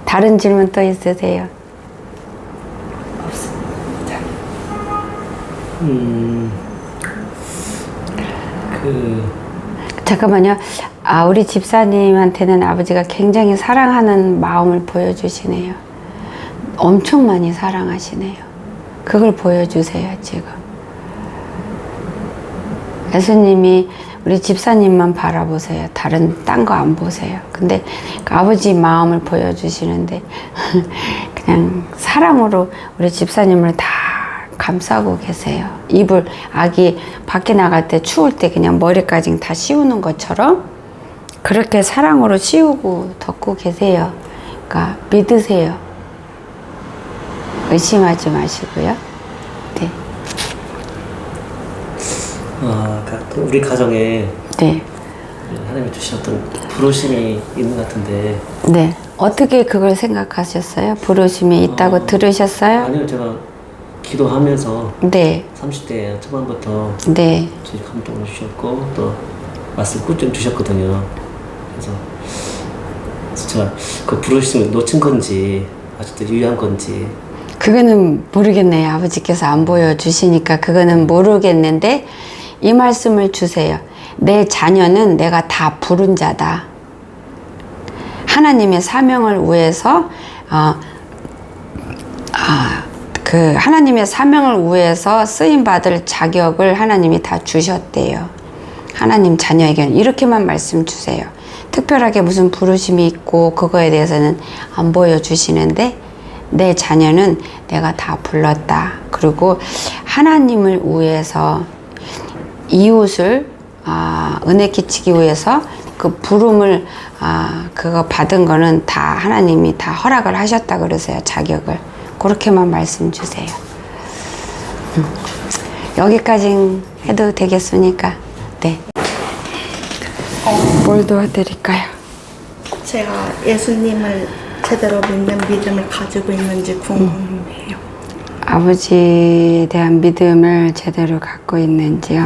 S1: 다른 질문 또 있으세요? 잠깐만요. 우리 집사님한테는 아버지가 굉장히 사랑하는 마음을 보여주시네요. 엄청 많이 사랑하시네요. 그걸 보여주세요, 지금. 예수님이 우리 집사님만 바라보세요. 딴 거 안 보세요. 근데 그 아버지 마음을 보여주시는데 그냥 사랑으로 우리 집사님을 다 감싸고 계세요. 아기 밖에 나갈 때 추울 때 그냥 머리까지 다 씌우는 것처럼 그렇게 사랑으로 씌우고 덮고 계세요. 그러니까 믿으세요. 의심하지 마시고요. 네.
S5: 그러니까 우리 가정에
S1: 네.
S5: 하나님이 주셨던 부르심이 있는 것 같은데.
S1: 네. 어떻게 그걸 생각하셨어요? 부르심이 있다고 들으셨어요?
S5: 아니요, 제가 기도하면서
S1: 네.
S5: 30대 초반부터
S1: 네.
S5: 주님 감동을 주셨고 또 말씀 꾸준히 주셨거든요. 그래서 제가 그 부르심을 놓친 건지 아직도 유효한 건지
S1: 그거는 모르겠네요. 아버지께서 안 보여주시니까 그거는 모르겠는데 이 말씀을 주세요. 내 자녀는 내가 다 부른 자다. 하나님의 사명을 위해서 하나님의 사명을 위해서 쓰임 받을 자격을 하나님이 다 주셨대요. 하나님 자녀에게는 이렇게만 말씀 주세요. 특별하게 무슨 부르심이 있고 그거에 대해서는 안 보여주시는데 내 자녀는 내가 다 불렀다. 그리고 하나님을 위해서 이웃을 은혜 끼치기 위해서 그 부름을 그거 받은 거는 다 하나님이 다 허락을 하셨다 그러세요. 자격을. 그렇게만 말씀 주세요. 여기까지 해도 되겠습니까? 네. 뭘 도와드릴까요?
S6: 제가 예수님을 제대로 믿는 믿음을 가지고 있는지 궁금해요.
S1: 아버지에 대한 믿음을 제대로 갖고 있는지요?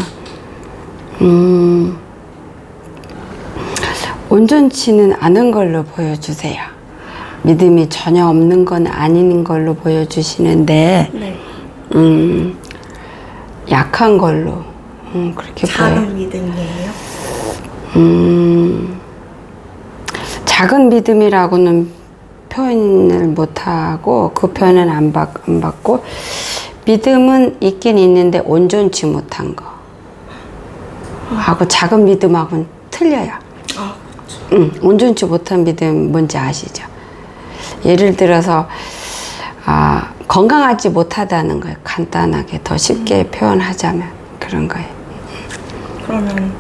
S1: 온전치는 않은 걸로 보여주세요. 믿음이 전혀 없는 건 아닌 걸로 보여주시는데,
S6: 네.
S1: 약한 걸로 그렇게
S6: 작은 믿음이에요?
S1: 작은 믿음이라고는 표현을 못하고 그 표현은 안 받고 믿음은 있긴 있는데 온전치 못한 거 하고 작은 믿음하고는 틀려요. 온전치 못한 믿음 뭔지 아시죠? 예를 들어서 건강하지 못하다는 거예요. 간단하게 더 쉽게 표현하자면 그런 거예요.
S6: 그러면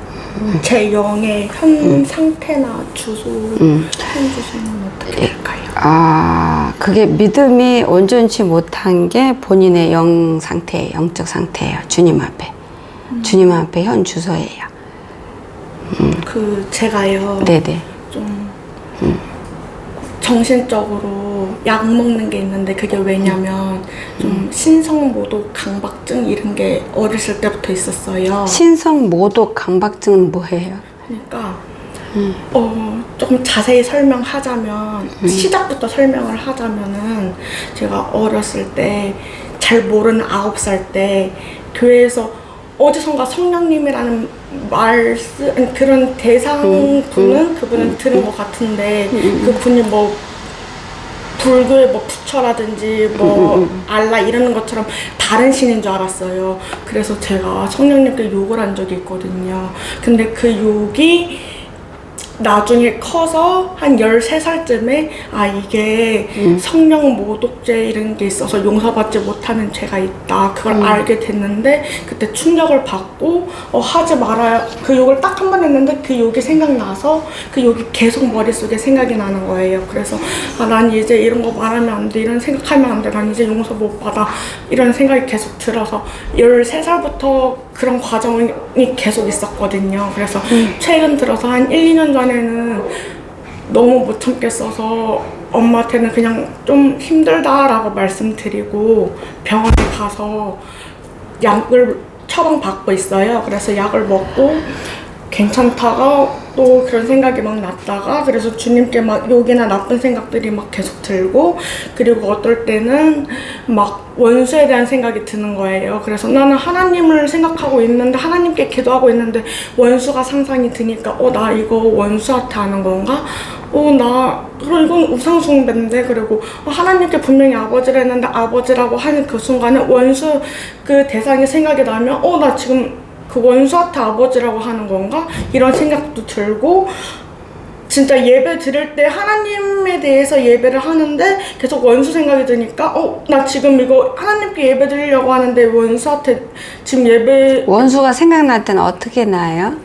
S6: 제 영의 현 상태나 주소를 해주시면 어떻게 될까요?
S1: 그게 믿음이 온전치 못한 게 본인의 영 상태예요. 영적 상태예요. 주님 앞에. 주님 앞에 현 주소예요.
S6: 제가요.
S1: 네네.
S6: 좀 정신적으로 약 먹는 게 있는데 그게 왜냐면 좀 신성모독 강박증 이런 게 어렸을 때부터 있었어요.
S1: 신성모독 강박증은 뭐예요?
S6: 그러니까 조금 자세히 설명하자면 시작부터 설명을 하자면은 제가 어렸을 때 잘 모르는 9살 때 교회에서 어디선가 성령님이라는 말씀 그런 대상분은 그분은 들은 것 같은데 그분이 뭐 불교의 뭐 부처라든지 뭐 알라 이러는 것처럼 다른 신인 줄 알았어요. 그래서 제가 성령님께 욕을 한 적이 있거든요. 근데 그 욕이 나중에 커서 한 13살쯤에 이게 성령 모독죄 이런 게 있어서 용서받지 못하는 죄가 있다 그걸 알게 됐는데 그때 충격을 받고 하지 말아요. 그 욕을 딱 한 번 했는데 그 욕이 생각나서 그 욕이 계속 머릿속에 생각이 나는 거예요. 그래서 난 이제 이런 거 말하면 안 돼, 이런 생각하면 안 돼, 난 이제 용서 못 받아 이런 생각이 계속 들어서 13살부터 그런 과정이 계속 있었거든요. 그래서 최근 들어서 한 1, 2년 전에는 너무 못 참겠어서 엄마한테는 그냥 좀 힘들다라고 말씀드리고 병원에 가서 약을 처방받고 있어요. 그래서 약을 먹고 괜찮다가 또 그런 생각이 막 났다가 그래서 주님께 막 욕이나 나쁜 생각들이 막 계속 들고 그리고 어떨 때는 막 원수에 대한 생각이 드는 거예요. 그래서 나는 하나님을 생각하고 있는데 하나님께 기도하고 있는데 원수가 상상이 드니까 나 이거 원수한테 하는 건가? 그럼 이건 우상숭배인데 그리고 하나님께 분명히 아버지라 했는데 아버지라고 하는 그 순간에 원수 그 대상이 생각이 나면 나 지금 그 원수한테 아버지라고 하는 건가? 이런 생각도 들고 진짜 예배 드릴 때 하나님에 대해서 예배를 하는데 계속 원수 생각이 드니까 나 지금 이거 하나님께 예배 드리려고 하는데 원수한테 지금 예배
S1: 원수가 생각날 때는 어떻게 나요?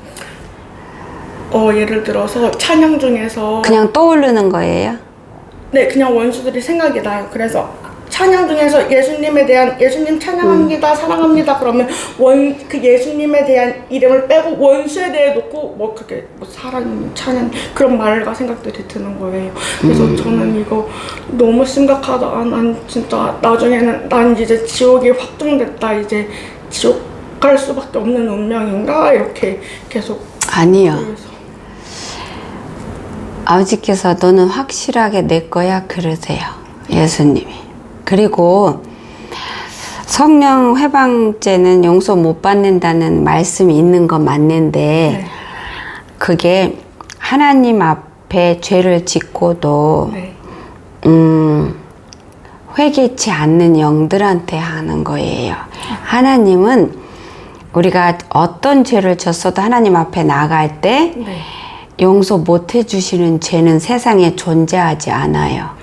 S6: 예를 들어서 찬양 중에서
S1: 그냥 떠오르는 거예요?
S6: 네, 그냥 원수들이 생각이 나요. 그래서 찬양 중에서 예수님 찬양합니다, 사랑합니다. 그러면 그 예수님에 대한 이름을 빼고 원수에 대해 놓고 그게 사랑, 찬양 그런 말과 생각들이 드는 거예요. 그래서 저는 이거 너무 심각하다. 난 진짜 나중에는 난 이제 지옥이 확정됐다. 이제 지옥 갈 수밖에 없는 운명인가 이렇게 계속.
S1: 아니요.
S6: 그래서.
S1: 아버지께서 너는 확실하게 내 거야 그러세요. 예수님이. 그리고 성령 회방죄는 용서 못 받는다는 말씀이 있는 건 맞는데
S6: 네.
S1: 그게 하나님 앞에 죄를 짓고도
S6: 네.
S1: 회개치 않는 영들한테 하는 거예요. 하나님은 우리가 어떤 죄를 졌어도 하나님 앞에 나갈 때
S6: 네.
S1: 용서 못 해주시는 죄는 세상에 존재하지 않아요.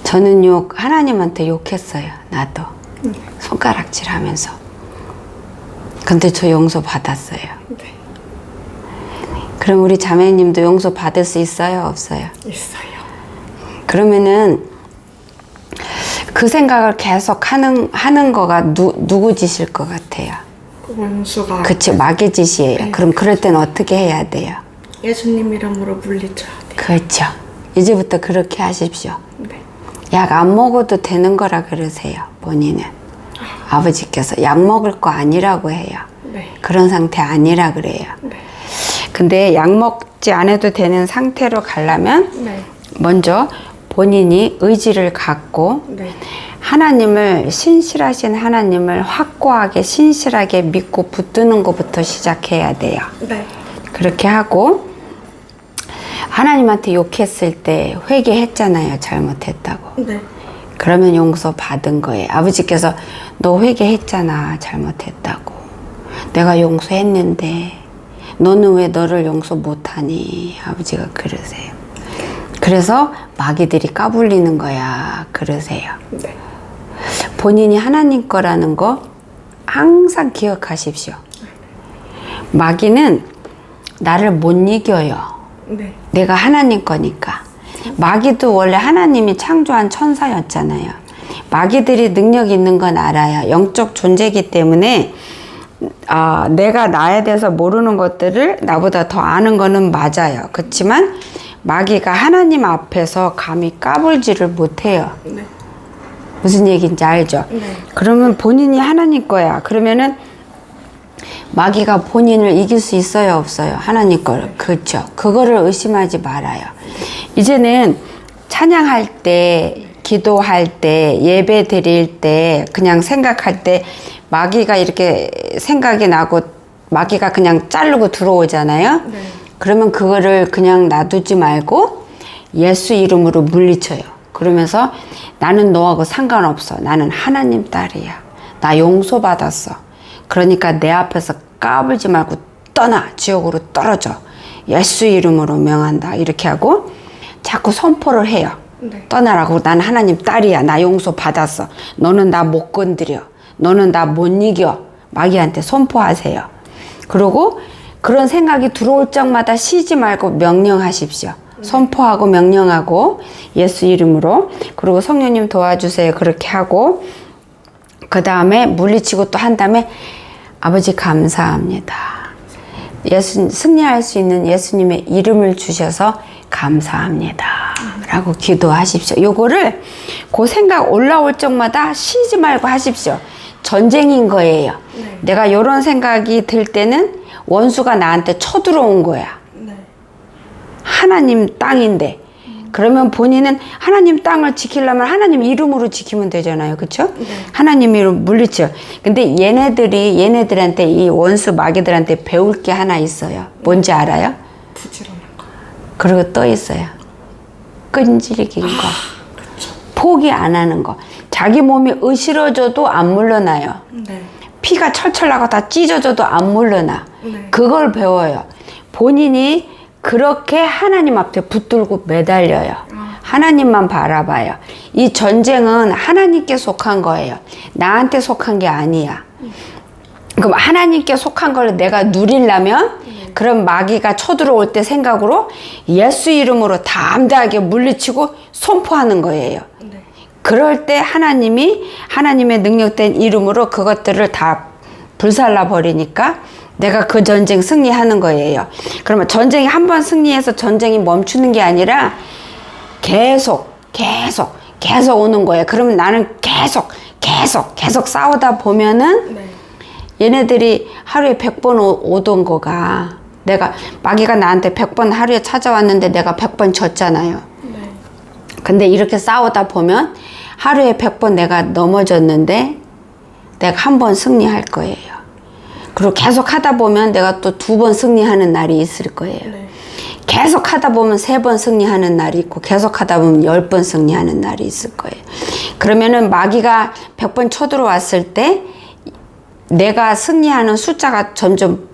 S1: 저는 하나님한테 욕했어요. 나도. 손가락질 하면서. 근데 저 용서 받았어요.
S6: 네.
S1: 그럼 우리 자매님도 용서 받을 수 있어요? 없어요?
S6: 있어요.
S1: 그러면은 그 생각을 계속 하는 거가 누구 짓일 것 같아요?
S6: 원수가.
S1: 그치, 마귀 짓이에요.
S6: 네.
S1: 그럼 그럴 땐 어떻게 해야 돼요?
S6: 예수님 이름으로 물리쳐야 돼요.
S1: 그렇죠. 이제부터 그렇게 하십시오.
S6: 네.
S1: 약 안 먹어도 되는 거라 그러세요. 본인은. 아버지께서 약 먹을 거 아니라고 해요.
S6: 네.
S1: 그런 상태 아니라 그래요.
S6: 네.
S1: 근데 약 먹지 않아도 되는 상태로 가려면
S6: 네.
S1: 먼저 본인이 의지를 갖고
S6: 네.
S1: 하나님을, 신실하신 하나님을 확고하게 신실하게 믿고 붙드는 것부터 시작해야 돼요.
S6: 네.
S1: 그렇게 하고 하나님한테 욕했을 때 회개했잖아요. 잘못했다고.
S6: 네.
S1: 그러면 용서 받은 거예요. 아버지께서 너 회개했잖아. 잘못했다고. 내가 용서했는데 너는 왜 너를 용서 못하니? 아버지가 그러세요. 그래서 마귀들이 까불리는 거야. 그러세요.
S6: 네.
S1: 본인이 하나님 거라는 거 항상 기억하십시오. 마귀는 나를 못 이겨요.
S6: 네.
S1: 내가 하나님 거니까. 마귀도 원래 하나님이 창조한 천사였잖아요. 마귀들이 능력 있는 건 알아요. 영적 존재이기 때문에 내가 나에 대해서 모르는 것들을 나보다 더 아는 거는 맞아요. 그렇지만 마귀가 하나님 앞에서 감히 까불지를 못해요.
S6: 네.
S1: 무슨 얘기인지 알죠?
S6: 네.
S1: 그러면 본인이 하나님 거야. 그러면은 마귀가 본인을 이길 수 있어요, 없어요? 하나님 거를. 그렇죠. 그거를 의심하지 말아요. 이제는 찬양할 때, 기도할 때, 예배 드릴 때, 그냥 생각할 때 마귀가 이렇게 생각이 나고 마귀가 그냥 자르고 들어오잖아요.
S6: 네.
S1: 그러면 그거를 그냥 놔두지 말고 예수 이름으로 물리쳐요. 그러면서 나는 너하고 상관없어. 나는 하나님 딸이야. 나 용서받았어. 그러니까 내 앞에서 까불지 말고 떠나. 지옥으로 떨어져. 예수 이름으로 명한다. 이렇게 하고 자꾸 선포를 해요.
S6: 네.
S1: 떠나라고. 난 하나님 딸이야. 나 용서받았어. 너는 나 못 건드려. 너는 나 못 이겨. 마귀한테 선포하세요. 그리고 그런 생각이 들어올 적마다 쉬지 말고 명령하십시오. 선포하고 명령하고 예수 이름으로. 그리고 성령님 도와주세요. 그렇게 하고 그 다음에 물리치고 또 한 다음에 아버지 감사합니다. 승리할 수 있는 예수님의 이름을 주셔서 감사합니다. 라고 기도하십시오. 요거를 그 생각 올라올 적마다 쉬지 말고 하십시오. 전쟁인 거예요.
S6: 네.
S1: 내가 요런 생각이 들 때는 원수가 나한테 쳐들어온 거야.
S6: 네.
S1: 하나님 땅인데. 그러면 본인은 하나님 땅을 지키려면 하나님 이름으로 지키면 되잖아요. 그쵸?
S6: 네.
S1: 하나님 이름 물리쳐. 근데 얘네들한테 이 원수 마귀들한테 배울 게 하나 있어요. 뭔지 알아요?
S6: 부지런한 거.
S1: 그리고 또 있어요. 끈질긴 거. 포기 안 하는 거. 자기 몸이 으스러져도 안 물러나요.
S6: 네.
S1: 피가 철철 나고 다 찢어져도 안 물러나.
S6: 네.
S1: 그걸 배워요. 본인이 그렇게 하나님 앞에 붙들고 매달려요. 하나님만 바라봐요. 이 전쟁은 하나님께 속한 거예요. 나한테 속한 게 아니야. 그럼 하나님께 속한 걸 내가 누리려면 그럼 마귀가 쳐들어올 때 생각으로 예수 이름으로 담대하게 물리치고 선포하는 거예요.
S6: 네.
S1: 그럴 때 하나님이 하나님의 능력된 이름으로 그것들을 다 불살라 버리니까 내가 그 전쟁 승리하는 거예요. 그러면 전쟁이 한 번 승리해서 전쟁이 멈추는 게 아니라 계속 오는 거예요. 그러면 나는 계속 싸우다 보면은
S6: 네.
S1: 얘네들이 하루에 100번 오던 거가 내가 마귀가 나한테 100번 하루에 찾아왔는데 내가 100번 졌잖아요.
S6: 네.
S1: 근데 이렇게 싸우다 보면 하루에 100번 내가 넘어졌는데 내가 한 번 승리할 거예요. 그리고 계속 하다 보면 내가 또 2번 승리하는 날이 있을 거예요.
S6: 네.
S1: 계속 하다 보면 3번 승리하는 날이 있고 계속 하다 보면 10번 승리하는 날이 있을 거예요. 그러면은 마귀가 100번 쳐들어왔을 때 내가 승리하는 숫자가 점점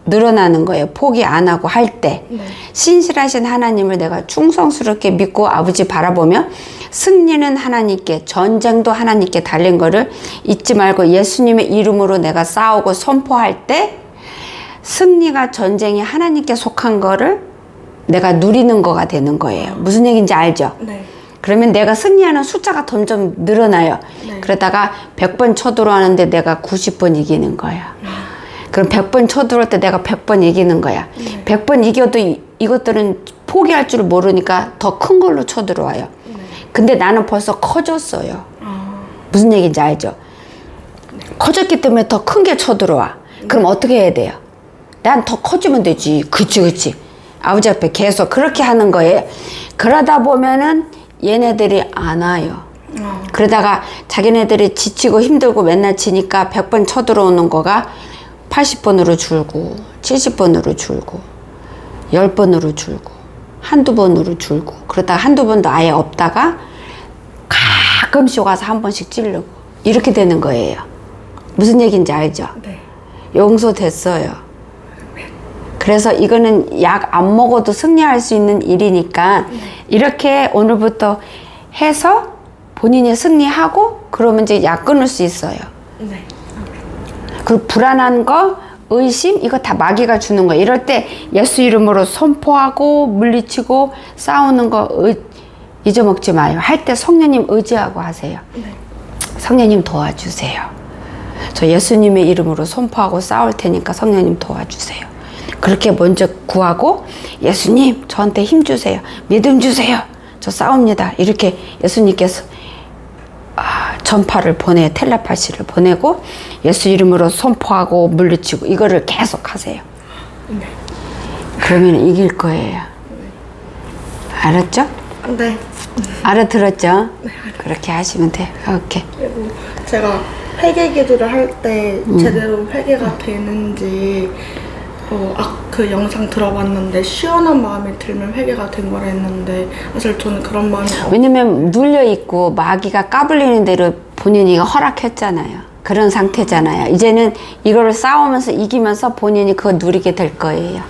S1: 늘어나는 거예요. 포기 안 하고 할 때.
S6: 네.
S1: 신실하신 하나님을 내가 충성스럽게 믿고 아버지 바라보며 승리는 하나님께, 전쟁도 하나님께 달린 거를 잊지 말고 예수님의 이름으로 내가 싸우고 선포할 때 승리가 전쟁이 하나님께 속한 거를 내가 누리는 거가 되는 거예요. 무슨 얘기인지 알죠?
S6: 네.
S1: 그러면 내가 승리하는 숫자가 점점 늘어나요.
S6: 네.
S1: 그러다가 100번 쳐들어왔는데 내가 90번 이기는 거야. 그럼 100번 쳐들어올 때 내가 100번 이기는 거야. 100번 이겨도 이것들은 포기할 줄 모르니까 더 큰 걸로 쳐들어와요. 근데 나는 벌써 커졌어요. 무슨 얘기인지 알죠? 커졌기 때문에 더 큰 게 쳐들어와. 그럼 어떻게 해야 돼요? 난 더 커지면 되지. 그치. 아버지 앞에 계속 그렇게 하는 거예요. 그러다 보면은 얘네들이 안 와요. 그러다가 자기네들이 지치고 힘들고 맨날 치니까 100번 쳐들어오는 거가 80번으로 줄고 70번으로 줄고 10번으로 줄고 한두 번으로 줄고 그러다가 한두 번도 아예 없다가 가끔씩 와서 한 번씩 찌르고 이렇게 되는 거예요. 무슨 얘기인지 알죠?
S6: 네.
S1: 용서됐어요. 그래서 이거는 약 안 먹어도 승리할 수 있는 일이니까 이렇게 오늘부터 해서 본인이 승리하고 그러면 이제 약 끊을 수 있어요.
S6: 네.
S1: 그 불안한 거, 의심 이거 다 마귀가 주는 거예요. 이럴 때 예수 이름으로 선포하고 물리치고 싸우는 거 잊어먹지 마요. 할 때 성령님 의지하고 하세요.
S6: 네.
S1: 성령님 도와주세요. 저 예수님의 이름으로 선포하고 싸울 테니까 성령님 도와주세요. 그렇게 먼저 구하고 예수님 저한테 힘 주세요. 믿음 주세요. 저 싸웁니다. 이렇게 예수님께서 전파를 텔레파시를 보내고 예수 이름으로 선포하고 물리치고 이거를 계속 하세요.
S6: 네.
S1: 그러면 이길 거예요. 알았죠?
S6: 네.
S1: 알아들었죠? 그렇게 하시면 돼요. 오케이.
S6: 그리고 제가 회개 기도를 할 때 제대로 회개가 되는지 그 영상 들어봤는데 시원한 마음이 들면 회개가 된 거라 했는데 사실 저는 그런 마음이
S1: 왜냐면 눌려있고 마귀가 까불리는 대로 본인이 허락했잖아요. 그런 상태잖아요. 이제는 이거를 싸우면서 이기면서 본인이 그거 누리게 될 거예요.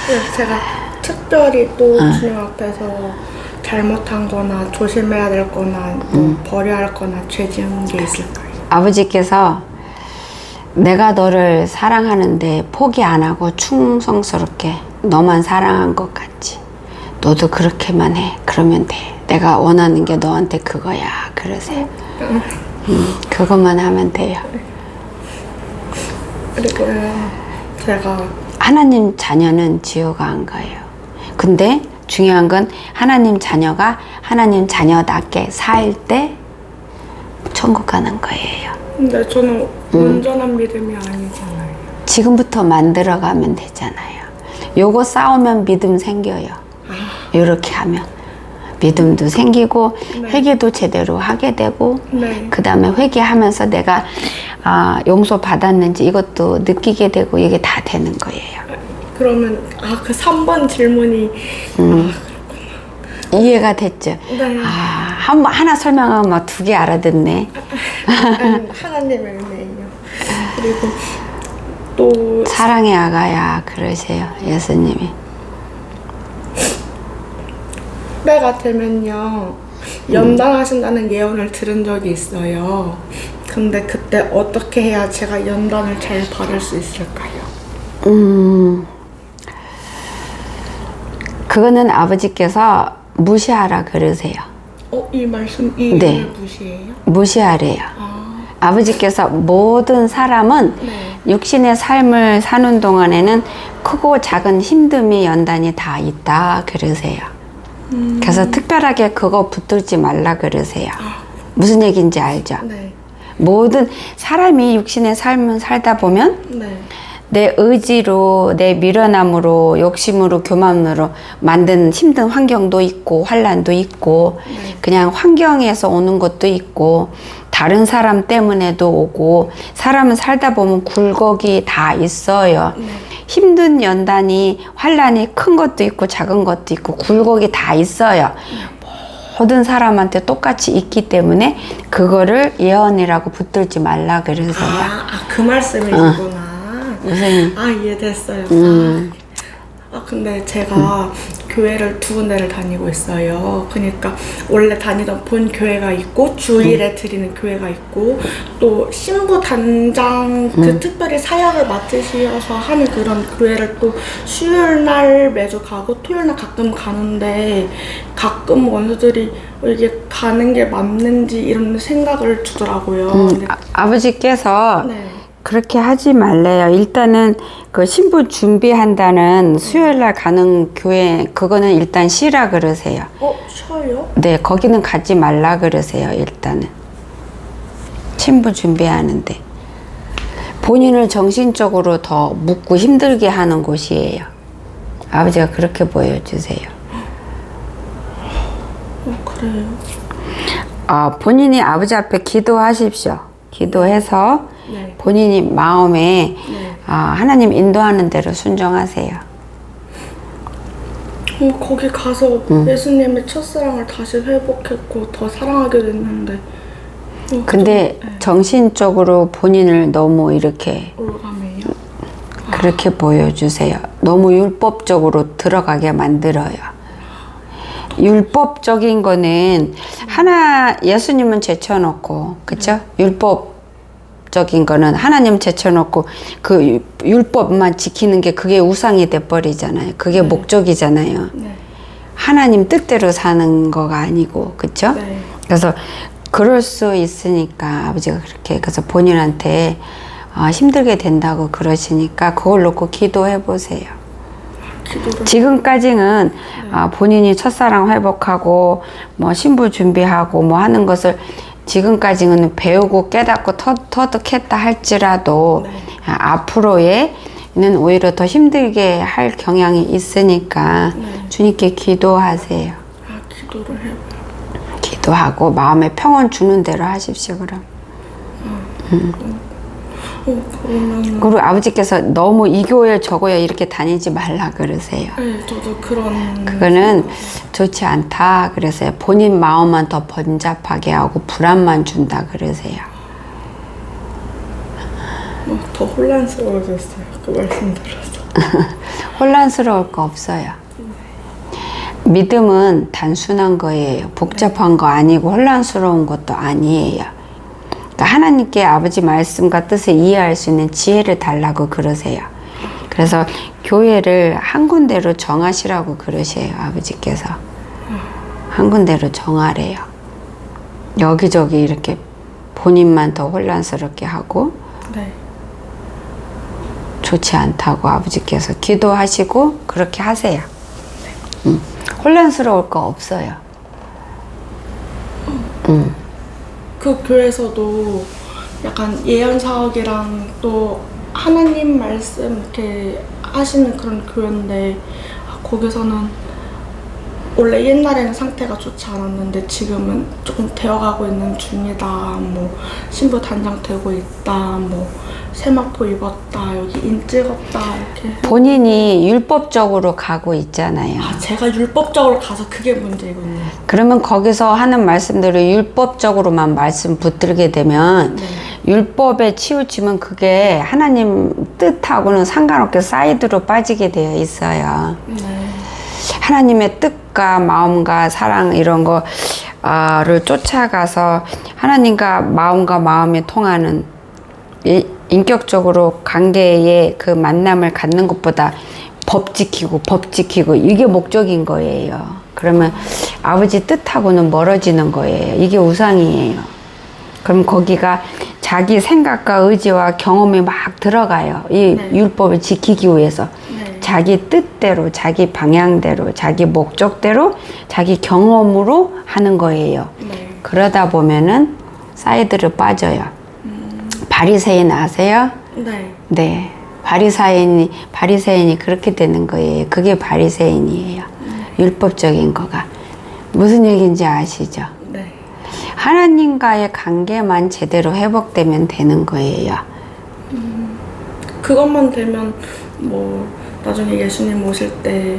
S6: 그래서 제가 특별히 또 주님 앞에서 잘못한 거나 조심해야 될 거나 뭐 버려야 할 거나 죄 지은 게 있을까요?
S1: 아버지께서 내가 너를 사랑하는데 포기 안 하고 충성스럽게 너만 사랑한 것 같지. 너도 그렇게만 해. 그러면 돼. 내가 원하는 게 너한테 그거야. 그러세요. 그것만 하면 돼요.
S6: 그리고 제가
S1: 하나님 자녀는 지옥 안 가요. 근데 중요한 건 하나님 자녀가 하나님 자녀답게 살 때 천국 가는 거예요.
S6: 근데 저는 온전한 믿음이 아니잖아요.
S1: 지금부터 만들어가면 되잖아요. 요거 쌓으면 믿음 생겨요. 이렇게 하면 믿음도 생기고
S6: 네.
S1: 회개도 제대로 하게 되고
S6: 네.
S1: 그 다음에 회개하면서 내가 용서 받았는지 이것도 느끼게 되고 이게 다 되는 거예요.
S6: 그러면 그 3번 질문이
S1: 이해가 됐죠?
S6: 네.
S1: 하나 설명하면 막 2개 알아듣네.
S6: 하나님의 은혜예요. 그리고 또
S1: 사랑의 아가야 그러세요, 예수님이.
S6: 때가 되면요 연단하신다는 예언을 들은 적이 있어요. 근데 그때 어떻게 해야 제가 연단을 잘 받을 수 있을까요?
S1: 그거는 아버지께서 무시하라 그러세요.
S6: 이 말씀 이
S1: 네.
S6: 네. 무시해요?
S1: 무시하래요. 아버지께서 모든 사람은
S6: 네.
S1: 육신의 삶을 사는 동안에는 크고 작은 힘듦이 연단이 다 있다 그러세요. 그래서 특별하게 그거 붙들지 말라 그러세요. 무슨 얘기인지 알죠?
S6: 네.
S1: 모든 사람이 육신의 삶을 살다 보면
S6: 네.
S1: 내 의지로, 내 미련함으로, 욕심으로, 교만으로 만든 힘든 환경도 있고 환란도 있고 그냥 환경에서 오는 것도 있고 다른 사람 때문에도 오고 사람은 살다 보면 굴곡이 다 있어요. 힘든 연단이 환란이 큰 것도 있고 작은 것도 있고 굴곡이 다 있어요. 모든 사람한테 똑같이 있기 때문에 그거를 예언이라고 붙들지 말라 그러세요.
S6: 그 말씀이시구나.
S1: 선생님.
S6: 이해됐어요. 근데 제가 교회를 2군데를 다니고 있어요. 그러니까 원래 다니던 본 교회가 있고 주일에 드리는 교회가 있고 또 신부 단장 특별히 사역을 맡으셔서 하는 그런 교회를 또 수요일 날 매주 가고 토요일 날 가끔 가는데 가끔 원수들이 이게 가는 게 맞는지 이런 생각을 주더라고요. 근데
S1: 아버지께서
S6: 네.
S1: 그렇게 하지 말래요. 일단은 그 신부 준비한다는 수요일 날 가는 교회 그거는 일단 쉬라 그러세요.
S6: 쉬어요?
S1: 네, 거기는 가지 말라 그러세요. 일단은 신부 준비하는데 본인을 정신적으로 더 묻고 힘들게 하는 곳이에요. 아버지가 그렇게 보여주세요.
S6: 그래요?
S1: 본인이 아버지 앞에 기도하십시오. 기도해서
S6: 네.
S1: 본인이 마음에 하나님 인도하는 대로 순종하세요.
S6: 거기 가서 예수님의 첫사랑을 다시 회복했고 더 사랑하게 됐는데
S1: 근데 정신적으로 본인을 너무 이렇게
S6: 올가매요?
S1: 그렇게 보여주세요. 너무 율법적으로 들어가게 만들어요. 율법적인 거는 예수님은 제쳐놓고 그쵸? 율법적인 거는 하나님 제쳐놓고 그 율법만 지키는 게 그게 우상이 돼버리잖아요. 그게 목적이잖아요.
S6: 네.
S1: 하나님 뜻대로 사는 거가 아니고 그쵸?
S6: 네.
S1: 그래서 그럴 수 있으니까 아버지가 그렇게 그래서 본인한테 힘들게 된다고 그러시니까 그걸 놓고 기도해 보세요. 지금까지는 본인이 첫사랑 회복하고 뭐 신부 준비하고 뭐 하는 것을 지금까지는 배우고 깨닫고 터득했다 할지라도 앞으로에는 오히려 더 힘들게 할 경향이 있으니까 주님께 기도하세요.
S6: 기도를 해봐요.
S1: 기도하고 마음에 평온 주는 대로 하십시오. 그럼.
S6: 그러면
S1: 그리고 아버지께서 너무 이 교회 저 교회 이렇게 다니지 말라 그러세요.
S6: 네, 저도 그런
S1: 그거는 좋지 않다 그러세요. 본인 마음만 더 번잡하게 하고 불안만 준다 그러세요.
S6: 더 혼란스러워졌어요. 그 말씀 들어서.
S1: 혼란스러울 거 없어요. 믿음은 단순한 거예요. 복잡한 거 아니고 혼란스러운 것도 아니에요. 그러니까 하나님께 아버지 말씀과 뜻을 이해할 수 있는 지혜를 달라고 그러세요. 그래서 교회를 한 군데로 정하시라고 그러세요. 아버지께서 한 군데로 정하래요. 여기저기 이렇게 본인만 더 혼란스럽게 하고
S6: 네.
S1: 좋지 않다고 아버지께서 기도하시고 그렇게 하세요. 혼란스러울 거 없어요.
S6: 그 교회에서도 약간 예언 사역이랑 또 하나님 말씀 이렇게 하시는 그런 교회인데 거기서는 원래 옛날에는 상태가 좋지 않았는데 지금은 조금 되어가고 있는 중이다. 뭐 신부 단장 되고 있다. 뭐 세마포 입었다. 여기 인 찍었다. 이렇게.
S1: 본인이 율법적으로 가고 있잖아요.
S6: 제가 율법적으로 가서 그게 문제군요.
S1: 그러면 거기서 하는 말씀대로 율법적으로만 말씀 붙들게 되면 율법에 치우치면 그게 하나님 뜻하고는 상관없게 사이드로 빠지게 되어 있어요. 하나님의 뜻과 마음과 사랑 이런 거를 쫓아가서 하나님과 마음과 마음이 통하는 인격적으로 관계의 그 만남을 갖는 것보다 법 지키고 이게 목적인 거예요. 그러면 아버지 뜻하고는 멀어지는 거예요. 이게 우상이에요. 그럼 거기가 자기 생각과 의지와 경험이 막 들어가요. 이 율법을 지키기 위해서. 자기 뜻대로, 자기 방향대로, 자기 목적대로, 자기 경험으로 하는 거예요. 그러다 보면은 사이드로 빠져요. 바리새인 아세요? 네. 바리새인이 그렇게 되는 거예요. 그게 바리새인이에요. 율법적인 거가. 무슨 얘기인지 아시죠? 하나님과의 관계만 제대로 회복되면 되는 거예요.
S6: 그것만 되면 뭐 나중에 예수님 오실 때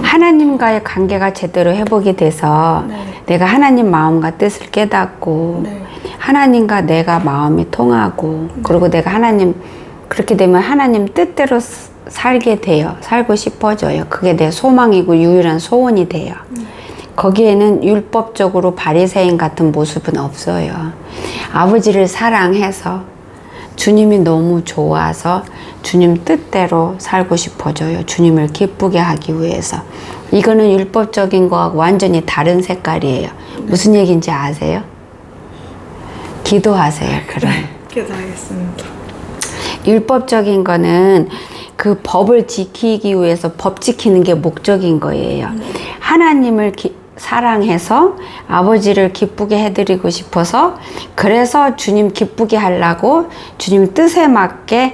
S1: 하나님과의 관계가 제대로 회복이 돼서 내가 하나님 마음과 뜻을 깨닫고 하나님과 내가 마음이 통하고 그리고 내가 하나님 그렇게 되면 하나님 뜻대로 살게 돼요. 살고 싶어져요. 그게 내 소망이고 유일한 소원이 돼요. 거기에는 율법적으로 바리새인 같은 모습은 없어요. 아버지를 사랑해서 주님이 너무 좋아서 주님 뜻대로 살고 싶어져요. 주님을 기쁘게 하기 위해서. 이거는 율법적인 거하고 완전히 다른 색깔이에요. 무슨 얘기인지 아세요? 기도하세요. 그럼.
S6: 기도하겠습니다.
S1: 율법적인 거는 그 법을 지키기 위해서 법 지키는 게 목적인 거예요. 하나님을 사랑해서 아버지를 기쁘게 해드리고 싶어서 그래서 주님 기쁘게 하려고 주님 뜻에 맞게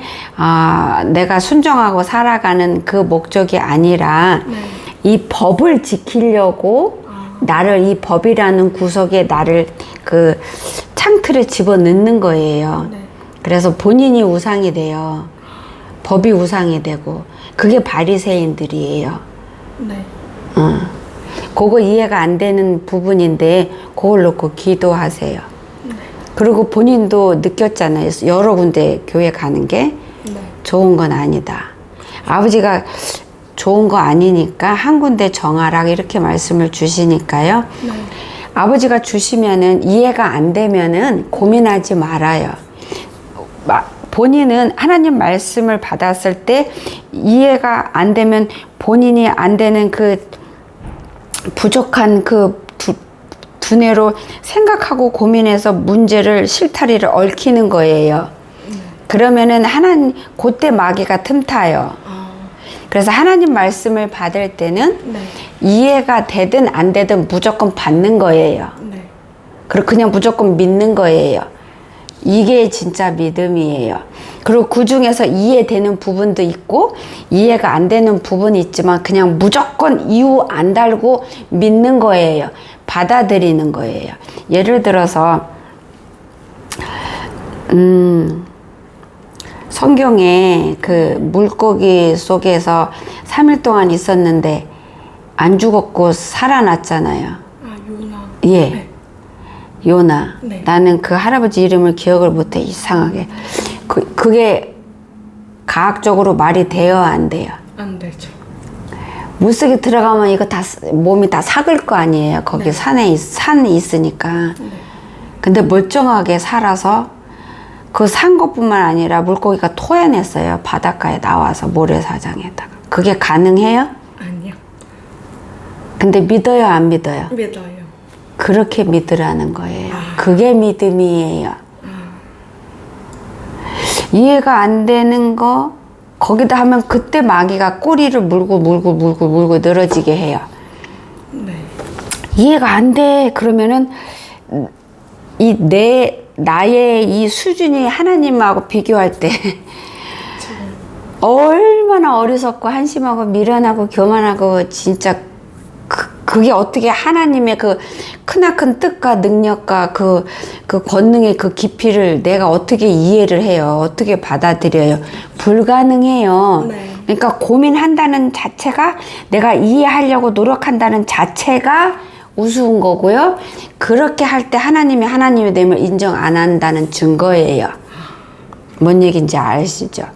S1: 내가 순종하고 살아가는 그 목적이 아니라 이 법을 지키려고 나를 이 법이라는 구석에 나를 그 창틀에 집어넣는 거예요. 그래서 본인이 우상이 돼요. 법이 우상이 되고 그게 바리새인들이에요. 그거 이해가 안 되는 부분인데 그걸 놓고 기도하세요. 그리고 본인도 느꼈잖아요. 여러 군데 교회 가는 게 좋은 건 아니다. 아버지가 좋은 거 아니니까 한 군데 정하라 이렇게 말씀을 주시니까요. 아버지가 주시면은 이해가 안 되면은 고민하지 말아요. 본인은 하나님 말씀을 받았을 때 이해가 안 되면 본인이 안 되는 그 부족한 그 두뇌로 생각하고 고민해서 문제를 실타리를 얽히는 거예요. 그러면은 그때 마귀가 틈타요. 그래서 하나님 말씀을 받을 때는 이해가 되든 안 되든 무조건 받는 거예요. 그리고 그냥 무조건 믿는 거예요. 이게 진짜 믿음이에요. 그리고 그 중에서 이해되는 부분도 있고 이해가 안 되는 부분이 있지만 그냥 무조건 이유 안 달고 믿는 거예요. 받아들이는 거예요. 예를 들어서 성경에 그 물고기 속에서 3일 동안 있었는데 안 죽었고 살아났잖아요.
S6: 요나.
S1: 예. 요나. 나는 그 할아버지 이름을 기억을 못해. 이상하게. 그게 과학적으로 말이 돼요, 안 돼요?
S6: 안 되죠.
S1: 물속에 들어가면 이거 다 몸이 다 삭을 거 아니에요. 거기 산이 있으니까. 근데 멀쩡하게 살아서 그 산 것뿐만 아니라 물고기가 토해냈어요. 바닷가에 나와서 모래사장에다가. 그게 가능해요?
S6: 아니요.
S1: 근데 믿어요, 안 믿어요?
S6: 믿어요.
S1: 그렇게 믿으라는 거예요. 그게 믿음이에요. 이해가 안 되는 거 거기다 하면 그때 마귀가 꼬리를 물고 늘어지게 해요. 이해가 안 돼. 그러면은 나의 이 수준이 하나님하고 비교할 때 얼마나 어리석고 한심하고 미련하고 교만하고 진짜 그게 어떻게 하나님의 그 크나큰 뜻과 능력과 그 권능의 그 깊이를 내가 어떻게 이해를 해요? 어떻게 받아들여요? 불가능해요.
S6: 네.
S1: 그러니까 고민한다는 자체가 내가 이해하려고 노력한다는 자체가 우스운 거고요. 그렇게 할 때 하나님이 하나님의 됨을 인정 안 한다는 증거예요. 뭔 얘기인지 아시죠?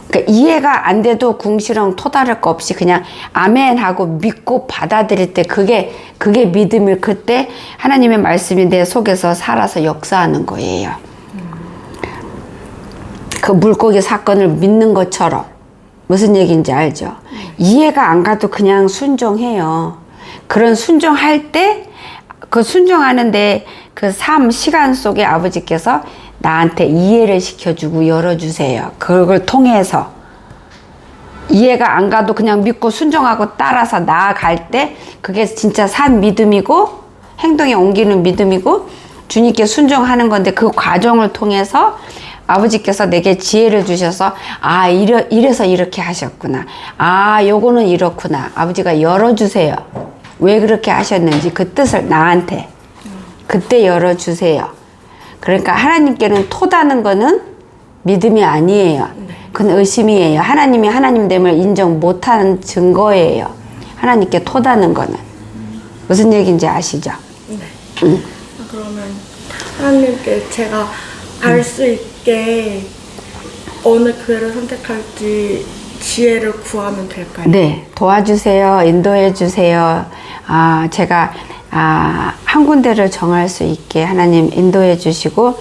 S1: 그러니까 이해가 안 돼도 궁시렁 토다를 거 없이 그냥 아멘 하고 믿고 받아들일 때 그게 믿음일 그때 하나님의 말씀이 내 속에서 살아서 역사하는 거예요. 그 물고기 사건을 믿는 것처럼 무슨 얘기인지 알죠? 이해가 안 가도 그냥 순종해요. 그런 순종할 때 그 순종하는데 그 삶 시간 속에 아버지께서 나한테 이해를 시켜주고 열어주세요. 그걸 통해서 이해가 안 가도 그냥 믿고 순종하고 따라서 나아갈 때 그게 진짜 산 믿음이고 행동에 옮기는 믿음이고 주님께 순종하는 건데 그 과정을 통해서 아버지께서 내게 지혜를 주셔서 아 이래서 이렇게 하셨구나. 아 요거는 이렇구나. 아버지가 열어주세요. 왜 그렇게 하셨는지 그 뜻을 나한테 그때 열어주세요. 그러니까 하나님께는 토다는 거는 믿음이 아니에요. 그건 의심이에요. 하나님이 하나님됨을 인정 못하는 증거예요. 하나님께 토다는 거는. 무슨 얘기인지 아시죠?
S6: 네. 그러면 하나님께 제가 알 수 있게 어느 교회를 선택할지 지혜를 구하면 될까요?
S1: 네. 도와주세요. 인도해 주세요. 제가 한 군데를 정할 수 있게 하나님 인도해 주시고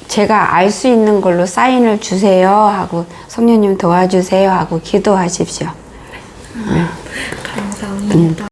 S1: 제가 알 수 있는 걸로 사인을 주세요 하고 성령님 도와주세요 하고 기도하십시오.
S6: 감사합니다.